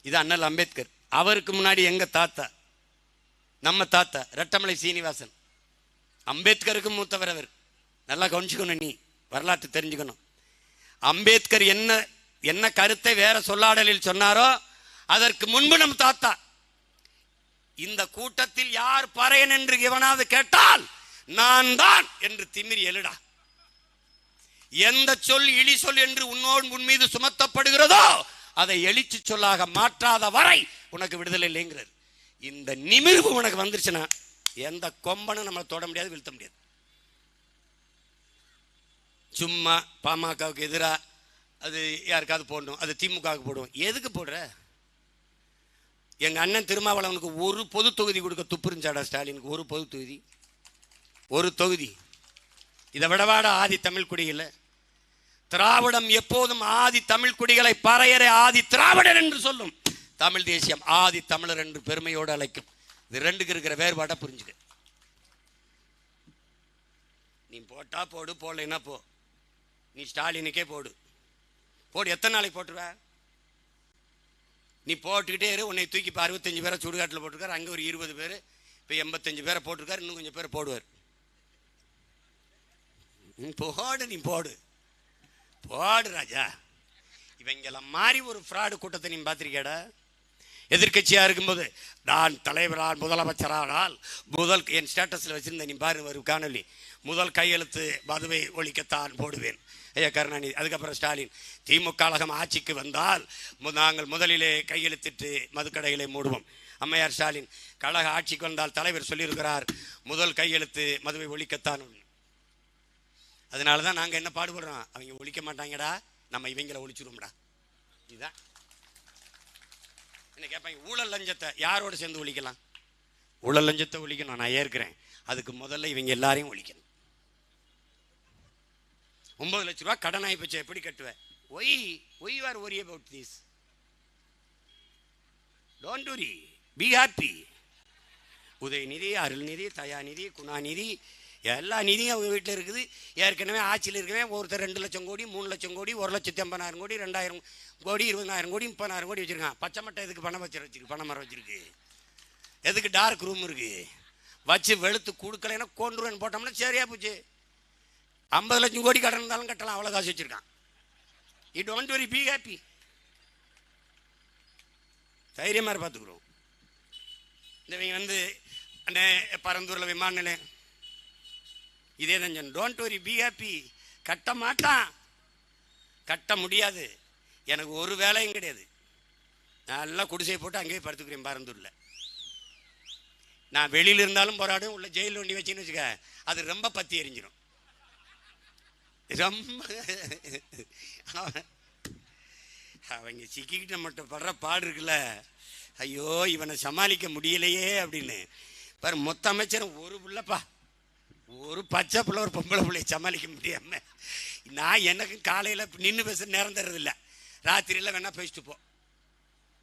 இது அண்ணல் அம்பேத்கர். அவருக்கு முன்னாடி எங்க தாத்தா, நம்ம தாத்தா ரெட்டமலை சீனிவாசன், அம்பேத்கருக்கு மூத்தவர் அவர். நல்லா கவனிச்சுக்கணும், நீ வரலாற்று தெரிஞ்சுக்கணும். அம்பேத்கர் என்ன கருத்தை வேற சொல்லாடலில் சொன்னாரோ அதற்கு முன்பு நம் தாத்தா, இந்த கூட்டத்தில் யார் பறையன் என்று எவனாவது கேட்டால் நான் தான் என்று திமிரி எழுடா. எந்த சொல் இழி சொல் என்று உன் மீது சுமத்தப்படுகிறதோ அதை எழுச்சி சொல்லாக மாற்றாத வரை உனக்கு விடுதலை இல்லைங்கிறது. இந்த நிமிர்வு உனக்கு வந்துருச்சுன்னா எந்த கொம்பனும் நம்மளை தொட முடியாது, வீழ்த்த முடியாது. சும்மா பாமகவுக்கு எதிராக அது யாருக்காவது போடணும், அது திமுகவுக்கு போடுவோம். எதுக்கு போடுற? எங்க அண்ணன் திருமாவளவனுக்கு ஒரு பொது தொகுதி கொடுக்க துப்புருஞ்சாடா ஸ்டாலினுக்கு? ஒரு தொகுதி. இதை விடவாடா ஆதி தமிழ் குடிகள். திராவிடம் எப்போதும் ஆதி தமிழ் குடிகளை பறையறை ஆதி திராவிடர் என்று சொல்லும். தமிழ் தேசியம் ஆதி தமிழர் என்று பெருமையோடு அழைக்கும். இது ரெண்டுக்கு இருக்கிற வேறுபாட்டை புரிஞ்சுக்க. நீ போட்டா போடு, போடலைன்னா போ. நீ ஸ்டாலினுக்கே போடு. எத்தனை நாளைக்கு போட்டுருவ? நீ போட்டுக்கிட்டே இரு. உன்னை தூக்கி இப்போ 65 பேரை சுடுகாட்டில் போட்டிருக்காரு, அங்கே ஒரு 20 பேர், இப்போ 85 பேரை போட்டிருக்காரு, இன்னும் கொஞ்சம் பேரை போடுவார். போடு, நீ போடு ராஜா. இவங்கெல்லாம் மாறி ஒரு ஃப்ராடு கூட்டத்தை நீ பார்த்திருக்கேடா? எதிர்கட்சியாக இருக்கும்போது நான் தலைவரால் முதலமைச்சரானால் என் ஸ்டேட்டஸில் வச்சிருந்தேன், நீ பாரு ஒரு காணொலி. முதல் கையெழுத்து மதுவை ஒழிக்கத்தான் போடுவேன், ஐயா கருணாநிதி. அதுக்கப்புறம் ஸ்டாலின், திமுக கழகம் ஆட்சிக்கு வந்தால் நாங்கள் முதலிலே கையெழுத்திட்டு மதுக்கடைகளை மூடுவோம். அம்மையார் ஸ்டாலின், கழக ஆட்சிக்கு வந்தால் தலைவர் சொல்லியிருக்கிறார் முதல் கையெழுத்து மதுவை ஒழிக்கத்தான். அதனால தான் நாங்கள் என்ன பாடுபடுறோம், அவங்க ஒழிக்க மாட்டாங்கடா, நம்ம இவங்களை ஒழிச்சிருவோம்டா. இதுதான் என்ன கேட்பாங்க. ஊழல் லஞ்சத்தை யாரோடு சேர்ந்து ஒழிக்கலாம்? ஊழல் லஞ்சத்தை ஒழிக்கணும், நான் ஏற்கிறேன். அதுக்கு முதல்ல இவங்க எல்லாரையும் ஒழிக்கணும். 9 லட்ச ரூபா கடன் ஆகி போச்சு, எப்படி கட்டுவேன்? Why are worry about this? Don't worry, be happy. Udhayanidhi, Arulnidhi, Dayanidhi, Gunanidhi, எல்லா நிதியும் அவங்க வீட்டில் இருக்குது. ஏற்கனவே ஆட்சியில் இருக்கவே ஒருத்தர் 2 லட்சம் கோடி, 3 லட்சம் கோடி, 1,80,000 கோடி, 2,000 கோடி, 20,000 கோடி, 30,000 கோடி வச்சிருக்கான். பச்சை மட்டை எதுக்கு பணம் வச்சிருக்கு? பண மரம் வச்சிருக்கு. எதுக்கு டார்க் ரூம் இருக்கு? வச்சு வெளுத்து கொடுக்கலைன்னா கொண்டுருவேன் போட்டோம்னா சரியா போச்சு. 50 லட்சம் கோடி கடன் இருந்தாலும் கட்டலாம், அவ்வளோ காசு வச்சிருக்கான். You don't worry, be happy. தைரியமாக பார்த்துக்குறோம். இந்த அண்ணே பரந்தூரில் விமான நிலையம் இதே தான். Don't worry, be happy. கட்ட மாட்டான், கட்ட முடியாது. எனக்கு ஒரு வேலையும் கிடையாது. நல்லா குடிசை போட்டு அங்கேயே படுத்துக்கிறேன் பரந்தூரில். நான் வெளியில் இருந்தாலும் போராடும், உள்ள ஜெயிலில் வண்டி வச்சுன்னு வச்சுக்க, அது ரொம்ப பற்றி எரிஞ்சிடும். ரொம்ப அவங்க சிக்கிக்கிட்ட மட்டும் படுற பாடு இருக்குல்ல, ஐயோ இவனை சமாளிக்க முடியலையே அப்படின்னு பாரு. மொத்த அமைச்சரும் ஒரு பிள்ளைப்பா, ஒரு பச்சை பிள்ளை ஒரு பொம்பளை பிள்ளையை சமாளிக்க முடியாம நான் எனக்கு காலையில் நின்று பேச நேரம் தர்றதில்லை. ராத்திரியில் வேணா பேசிட்டு போ,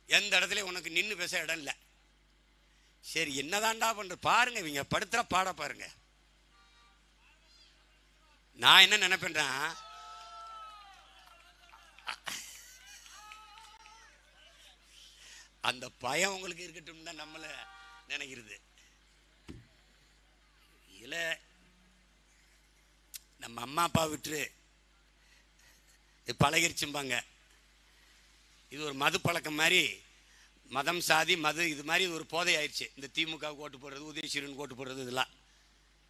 எந்த இடத்துல உனக்கு நின்று பேச இடம் இல்லை. சரி என்னதான்டா பண்ற பாருங்க, இவங்க படுத்துற பாட பாருங்க. நான் என்ன நினைப்பேன்னா, அந்த பயம் உங்களுக்கு இருக்கட்டும் தான் நம்மள நினைக்கிறது. இதுல நம்ம அம்மா அப்பா விட்டு பழகிருச்சும்பாங்க. இது ஒரு மது பழக்கம் மாதிரி, மதம் சாதி மது இது மாதிரி ஒரு போதை ஆயிடுச்சு. இந்த திமுகவுக்கு ஓட்டு போடுறது, உதயசீரனுக்கு ஓட்டு போடுறது, இதெல்லாம்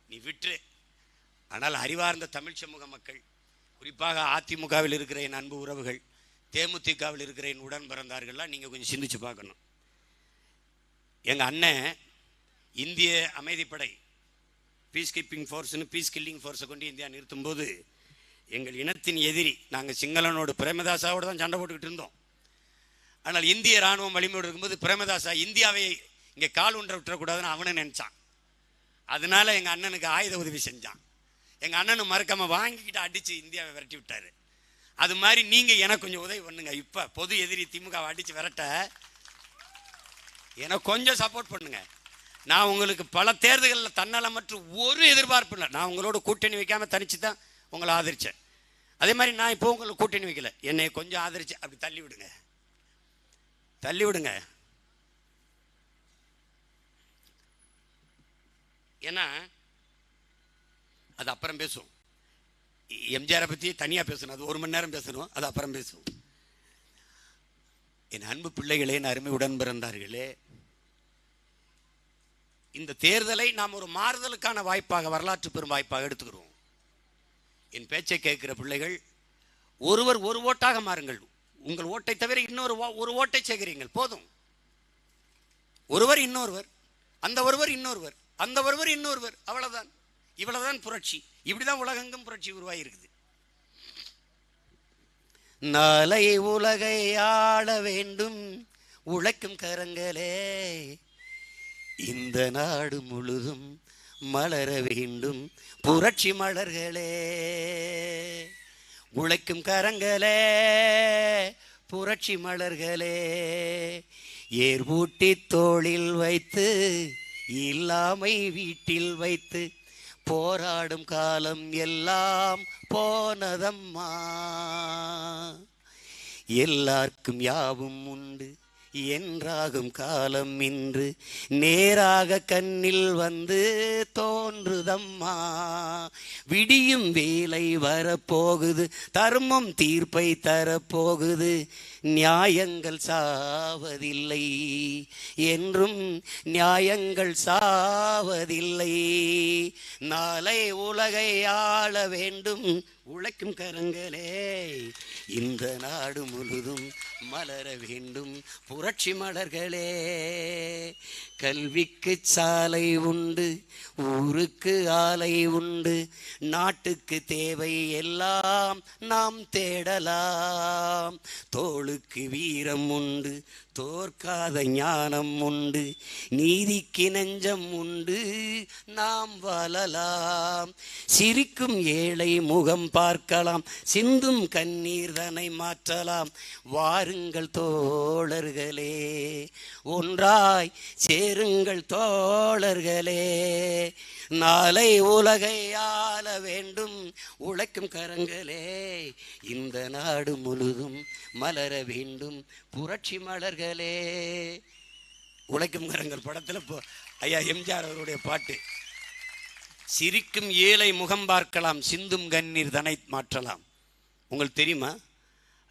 நீ விட்டு. ஆனால் அறிவார்ந்த தமிழ் சமூக மக்கள், குறிப்பாக அதிமுகவில் இருக்கிற என் அன்பு உறவுகள், தேமுதிகவில் இருக்கிற என் உடன் பிறந்தார்கள்லாம் நீங்கள் கொஞ்சம் சிந்திச்சு பார்க்கணும். எங்கள் அண்ணன் இந்திய அமைதிப்படை பீஸ் கீப்பிங் ஃபோர்ஸ்னு பீஸ் கில்லிங் ஃபோர்ஸை கொண்டு இந்தியா நிறுத்தும் போது எங்கள் இனத்தின் எதிரி நாங்கள் சிங்களனோடு பிரேமதாசாவோடு தான் சண்டை போட்டுக்கிட்டு இருந்தோம். ஆனால் இந்திய இராணுவம் வலிமையோடு இருக்கும்போது பிரேமதாசா இந்தியாவை இங்கே கால் ஒன்றை விட்டுறக்கூடாதுன்னு அவனை நினச்சான். அதனால எங்கள் அண்ணனுக்கு ஆயுத உதவி செஞ்சான். எங்கள் அண்ணனும் மறக்காமல் வாங்கிக்கிட்டு அடித்து இந்தியாவை விரட்டி விட்டார். அது மாதிரி நீங்கள் எனக்கு கொஞ்சம் உதவி பண்ணுங்க. இப்போ பொது எதிரி திமுகவை அடித்து விரட்ட எனக்கு கொஞ்சம் சப்போர்ட் பண்ணுங்க. நான் உங்களுக்கு பல தேர்தல்களில் தன்னலமற்ற ஒரு எதிர்பார்ப்பு இல்லை. நான் உங்களோட கூட்டணி வைக்காமல் தனிச்சு தான் உங்களை ஆதரித்தேன். அதே மாதிரி நான் இப்போ உங்களுக்கு கூட்டணி வைக்கல, என்னை கொஞ்சம் ஆதரிச்சு அப்படி தள்ளி விடுங்க, தள்ளி விடுங்க. ஏன்னா அது அப்புறம் பேசுவோம். எம்ஜிஆரை பற்றி தனியாக பேசணும், அது 1 மணி நேரம் பேசணும், அது அப்புறம் பேசுவோம். என் அன்பு பிள்ளைகளே, என் அருமை உடன் பிறந்தார்களே, இந்த தேர்தலை நாம் ஒரு மாறுதலுக்கான வாய்ப்பாக, வரலாற்று பெரும் வாய்ப்பாக எடுத்துக்கிறோம். என் பேச்சை கேட்கிற பிள்ளைகள் ஒருவர் ஒரு ஓட்டாக மாறுங்கள். உங்கள் ஓட்டை தவிர ஒரு ஓட்டை சேர்க்கிறீர்கள் போதும். ஒருவர் இன்னொருவர், அந்த ஒருவர் இன்னொருவர், அந்த ஒருவர் இன்னொருவர், அவ்வளவுதான். இவ்வளவுதான் புரட்சி. இப்படிதான் உலகெங்கும் புரட்சி உருவாகி இருக்குது. நாளை உலகை ஆள வேண்டும் உழைக்கும் கரங்களே, இந்த நாடு முழுதும் மலர வேண்டும் புரட்சி மலர்களே. உழைக்கும் கரங்களே, புரட்சி மலர்களே, ஏர் பூட்டி தோளில் வைத்து இல்லாமை வீட்டில் வைத்து போராடும் காலம் எல்லாம் போனதம்மா. எல்லாருக்கும் யாவும் உண்டு என்றாகும் காலம் இன்று நேராக கண்ணில் வந்து தோன்றுதம்மா. விடியும் வேலை வரப்போகுது, தர்மம் தீர்ப்பை தரப்போகுது, நியாயங்கள் சாவதில்லை என்றும் நியாயங்கள் சாவதில்லை. நாளை உலகை ஆள வேண்டும் உழைக்கும் கரங்களே, இந்த நாடு முழுதும் மலர வேண்டும் புரட்சி மலர்களே. கல்விக்கு சாலை உண்டு, ஊருக்கு ஆலை உண்டு, நாட்டுக்கு தேவை எல்லாம் நாம் தேடலாம். தோளுக்கு வீரம் உண்டு, தோற்காத ஞானம் உண்டு, நீதிக்கு நெஞ்சம் உண்டு, நாம் வாழலாம். சிரிக்கும் ஏழை முகம் பார்க்கலாம், சிந்தும் கண்ணீர் தனை மாற்றலாம். வாருங்கள் தோழர்களே, ஒன்றாய் சேருங்கள் தோழர்களே. நாளை உலகை ஆள வேண்டும் உழைக்கும் கரங்களே, இந்த நாடு முழுதும் மலர வேண்டும் புரட்சி மலர்களே. உழைக்கும் கரங்கள் படத்தில் ஐயா எம்ஜிஆர் அவருடைய பாட்டு. சிரிக்கும் ஏழை முகம் பார்க்கலாம், சிந்தும் கண்ணீர் தனை மாற்றலாம். உங்களுக்கு தெரியுமா,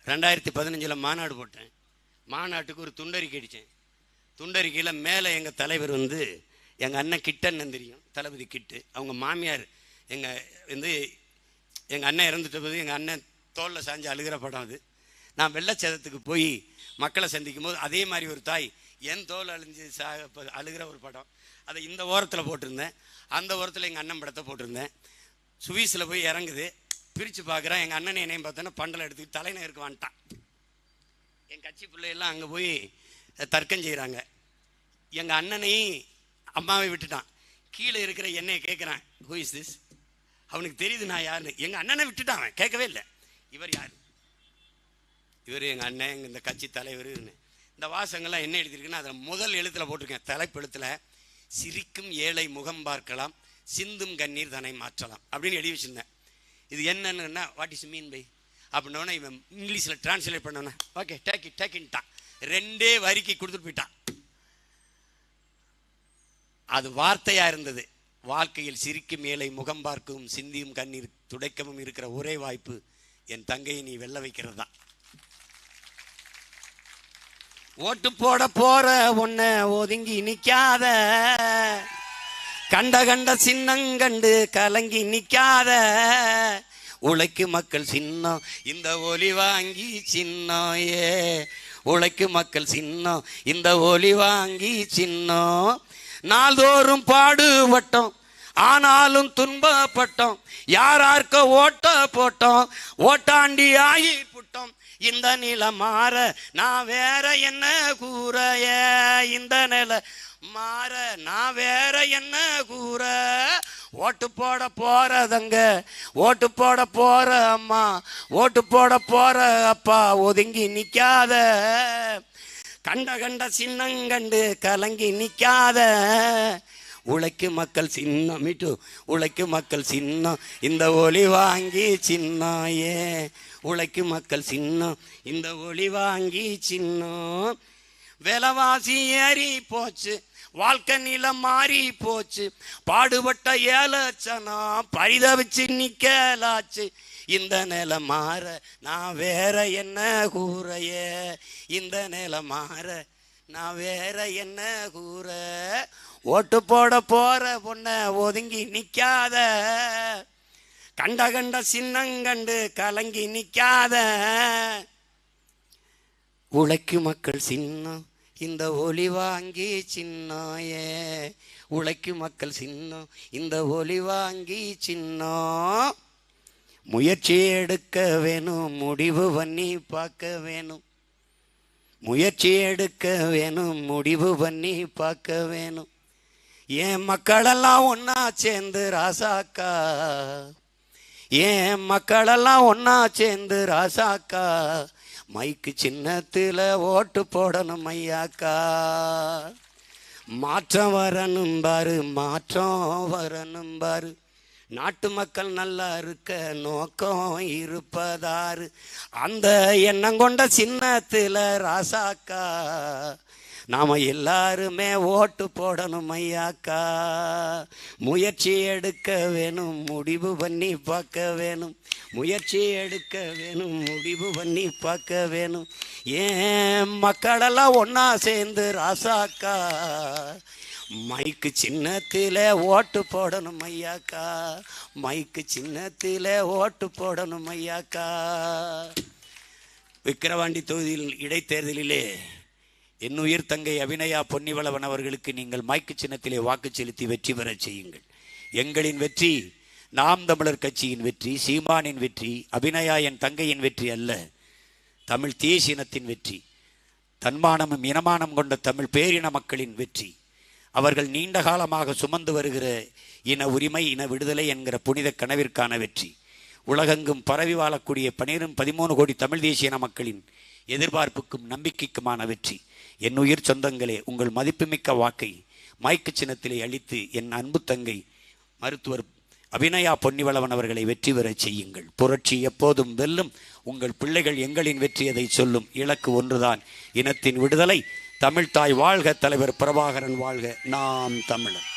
2015 மாநாடு போட்டேன். மாநாட்டுக்கு ஒரு துண்டறிக்கை அடித்தேன். துண்டறிக்கையில் மேலே எங்கள் தலைவர் வந்து எங்கள் அண்ணன் கிட்டன்னு தெரியும், தளபதி கிட்டு. அவங்க மாமியார் எங்கள் அண்ணன் இறந்துட்ட போது எங்கள் அண்ணன் தோளில் சாஞ்சு அழுகிற படம் அது. நான் வெள்ளச்சேதத்துக்கு போய் மக்களை சந்திக்கும் போது அதே மாதிரி ஒரு தாய் என் தோல் அழிஞ்சு அழுகிற ஒரு படம், அதை இந்த ஓரத்தில் போட்டிருந்தேன். அந்த ஓரத்தில் எங்கள் அண்ணன் படத்தை போட்டிருந்தேன். சுவீஸில் போய் இறங்குது, பிரித்து பார்க்குறேன். எங்கள் அண்ணனை என்னையும் பார்த்தோன்னா பண்டலை எடுத்துக்கிட்டு தலைநகருக்கு வந்துட்டான். என் கட்சி பிள்ளையெல்லாம் அங்கே போய் தர்க்கம் செய்கிறாங்க. எங்கள் அண்ணனையும் அம்மாவை விட்டுட்டான். கீழே இருக்கிற என்னைய கேட்குறான், ஹூ இஸ் திஸ்? அவனுக்கு தெரியுது நான் யாருன்னு. எங்கள் அண்ணனை விட்டுட்டான், அவன் கேட்கவே இல்லை. இவர் யார்? இவர் எங்கள் அண்ணன், இந்த கட்சி தலைவர். இந்த வாசங்கள்லாம் என்ன எழுதியிருக்குன்னா, அதில் முதல் எழுத்தில் போட்டிருக்கேன், தலைப்பு எழுத்தில், சிரிக்கும் ஏழை முகம் பார்க்கலாம், சிந்தும் கண்ணீர் தன்னை மாற்றலாம் அப்படின்னு எழுதி வச்சுருந்தேன். இது என்னன்னா வாட் இஸ் மீன் பை அப்படின்னோடனே இவன் இங்கிலீஷில் டிரான்ஸ்லேட் பண்ணோன்னே ஓகே டேக்கின்ட்டான். 2 வரிக்கு கொடுத்துட்டு போயிட்டான். அது வார்த்தையாக இருந்தது. வாழ்க்கையில் சிரிக்கும் ஏழை முகம் பார்க்கவும் சிந்தியும் கண்ணீர் துடைக்கவும் இருக்கிற ஒரே வாய்ப்பு என் தங்கையை நீ வெல்ல வைக்கிறது தான். ஓட்டு போட போற ஒன்ன ஒதுங்கி நிக்காத, கண்ட சின்னங்கண்டு கலங்கி நிக்காத, உழைக்கு மக்கள் சின்னம் இந்த ஒலி வாங்கி சின்னம், ஏ உழைக்கு மக்கள் சின்னம் இந்த ஒலி வாங்கி சின்னம். நாள்தோறும் பாடுபட்டோம், ஆனாலும் துன்பப்பட்டோம், யாரார்க்க ஓட்ட போட்டோம், ஓட்டாண்டி ஆகி புட்டோம். இந்த நிலை மாற நான் வேற என்ன கூறைய, இந்த நிலை மாற நான் வேற என்ன கூற. ஓட்டு போட போறதங்க, ஓட்டு போட போற அம்மா, ஓட்டு போட போற அப்பா, ஒதுங்கி நிக்காத, கண்ட சின்னங்கண்டு கலங்கி நிக்காத, உழைக்கு மக்கள் சின்னம், மீட்டு உழைக்கு மக்கள் சின்னம் இந்த ஒளி வாங்கி சின்னம், ஏ உழைக்கு மக்கள் சின்னம் இந்த ஒளி வாங்கி சின்னம். விலைவாசி ஏறி போச்சு, வாழ்க்கை நிலம் மாறி போச்சு, பாடுபட்ட ஏலச்சனம் பரிதவிச்சு நிக்கலாச்சு. இந்த நிலை மாற நான் வேற என்ன கூறைய, இந்த நிலை மாற நான் வேற என்ன கூற. ஓட்டு போட போற பொண்ண ஒதுங்கி நிக்காத, கண்ட சின்னங்கண்டு கலங்கி நிக்காத, உழைக்கு மக்கள் சின்னம் இந்த ஒலி வாங்கி சின்னம், ஏ உழைக்கு மக்கள் சின்னம் இந்த ஒலி வாங்கி சின்னம். முயற்சி எடுக்க வேணும், முடிவு பண்ணி பார்க்க வேணும், முயற்சி எடுக்க வேணும், முடிவு பண்ணி பார்க்க வேணும். ஏன் மக்களெல்லாம் ஒன்னா சேர்ந்து ராசாக்கா, ஏன் மக்களெல்லாம் ஒன்னா சேர்ந்து ராசாக்கா, மைக்கு சின்னத்தில் ஓட்டு போடணும் ஐயாக்கா. மாற்றம் வரணும் பாரு, மாற்றம் வரணும் பாரு, நாட்டு மக்கள் நல்லா இருக்க நோக்கம் இருப்பதாரு, அந்த எண்ணம் கொண்ட சின்னத்தில் ராசாக்கா நாம எல்லாருமே ஓட்டு போடணும் ஐயாக்கா. முயற்சி எடுக்க வேணும், முடிவு பண்ணி பார்க்க வேணும், முயற்சி எடுக்க வேணும், முடிவு பண்ணி பார்க்க வேணும். ஏன் மக்களெல்லாம் ஒன்னா சேர்ந்து ராசாக்கா, மைக்கு சின்னத்தில் ஓட்டு போடணும் ஐயாக்கா, மைக்கு சின்னத்தில் ஓட்டு போடணும் ஐயாக்கா. விக்கிரவாண்டி தொகுதியில் இடைத்தேர்தலிலே என் உயிர் தங்கை அபிநயா பொன்னிவளவன் அவர்களுக்கு நீங்கள் மைக்கு சின்னத்திலே வாக்கு செலுத்தி வெற்றி பெற செய்யுங்கள். எங்களின் வெற்றி நாம் தமிழர் கட்சியின் வெற்றி, சீமானின் வெற்றி, அபிநயா என் தங்கையின் வெற்றி அல்ல, தமிழ் தேசியனத்தின் வெற்றி, தன்மானமும் இனமானம் கொண்ட தமிழ் பேரின மக்களின் வெற்றி. அவர்கள் நீண்ட காலமாக சுமந்து வருகிற இன உரிமை, இன விடுதலை என்கிற புனித கனவிற்கான வெற்றி. உலகெங்கும் பரவி வாழக்கூடிய 13 கோடி தமிழ் தேசிய மக்களின் எதிர்பார்ப்புக்கும் நம்பிக்கைக்குமான வெற்றி. என் உயிர் சொந்தங்களே, உங்கள் மதிப்புமிக்க வாக்கை மைக்கு சின்னத்திலே அளித்து என் அன்பு தங்கை மருத்துவர் அபிநயா பொன்னிவளவன் அவர்களை வெற்றி பெற செய்யுங்கள். புரட்சி எப்போதும் வெல்லும். உங்கள் பிள்ளைகள் எங்களின் வெற்றி அதை சொல்லும். இலக்கு ஒன்றுதான், இனத்தின் விடுதலை. தமிழ்தாய் வாழ்க, தலைவர் பிரபாகரன் வாழ்க, நாம் தமிழர்.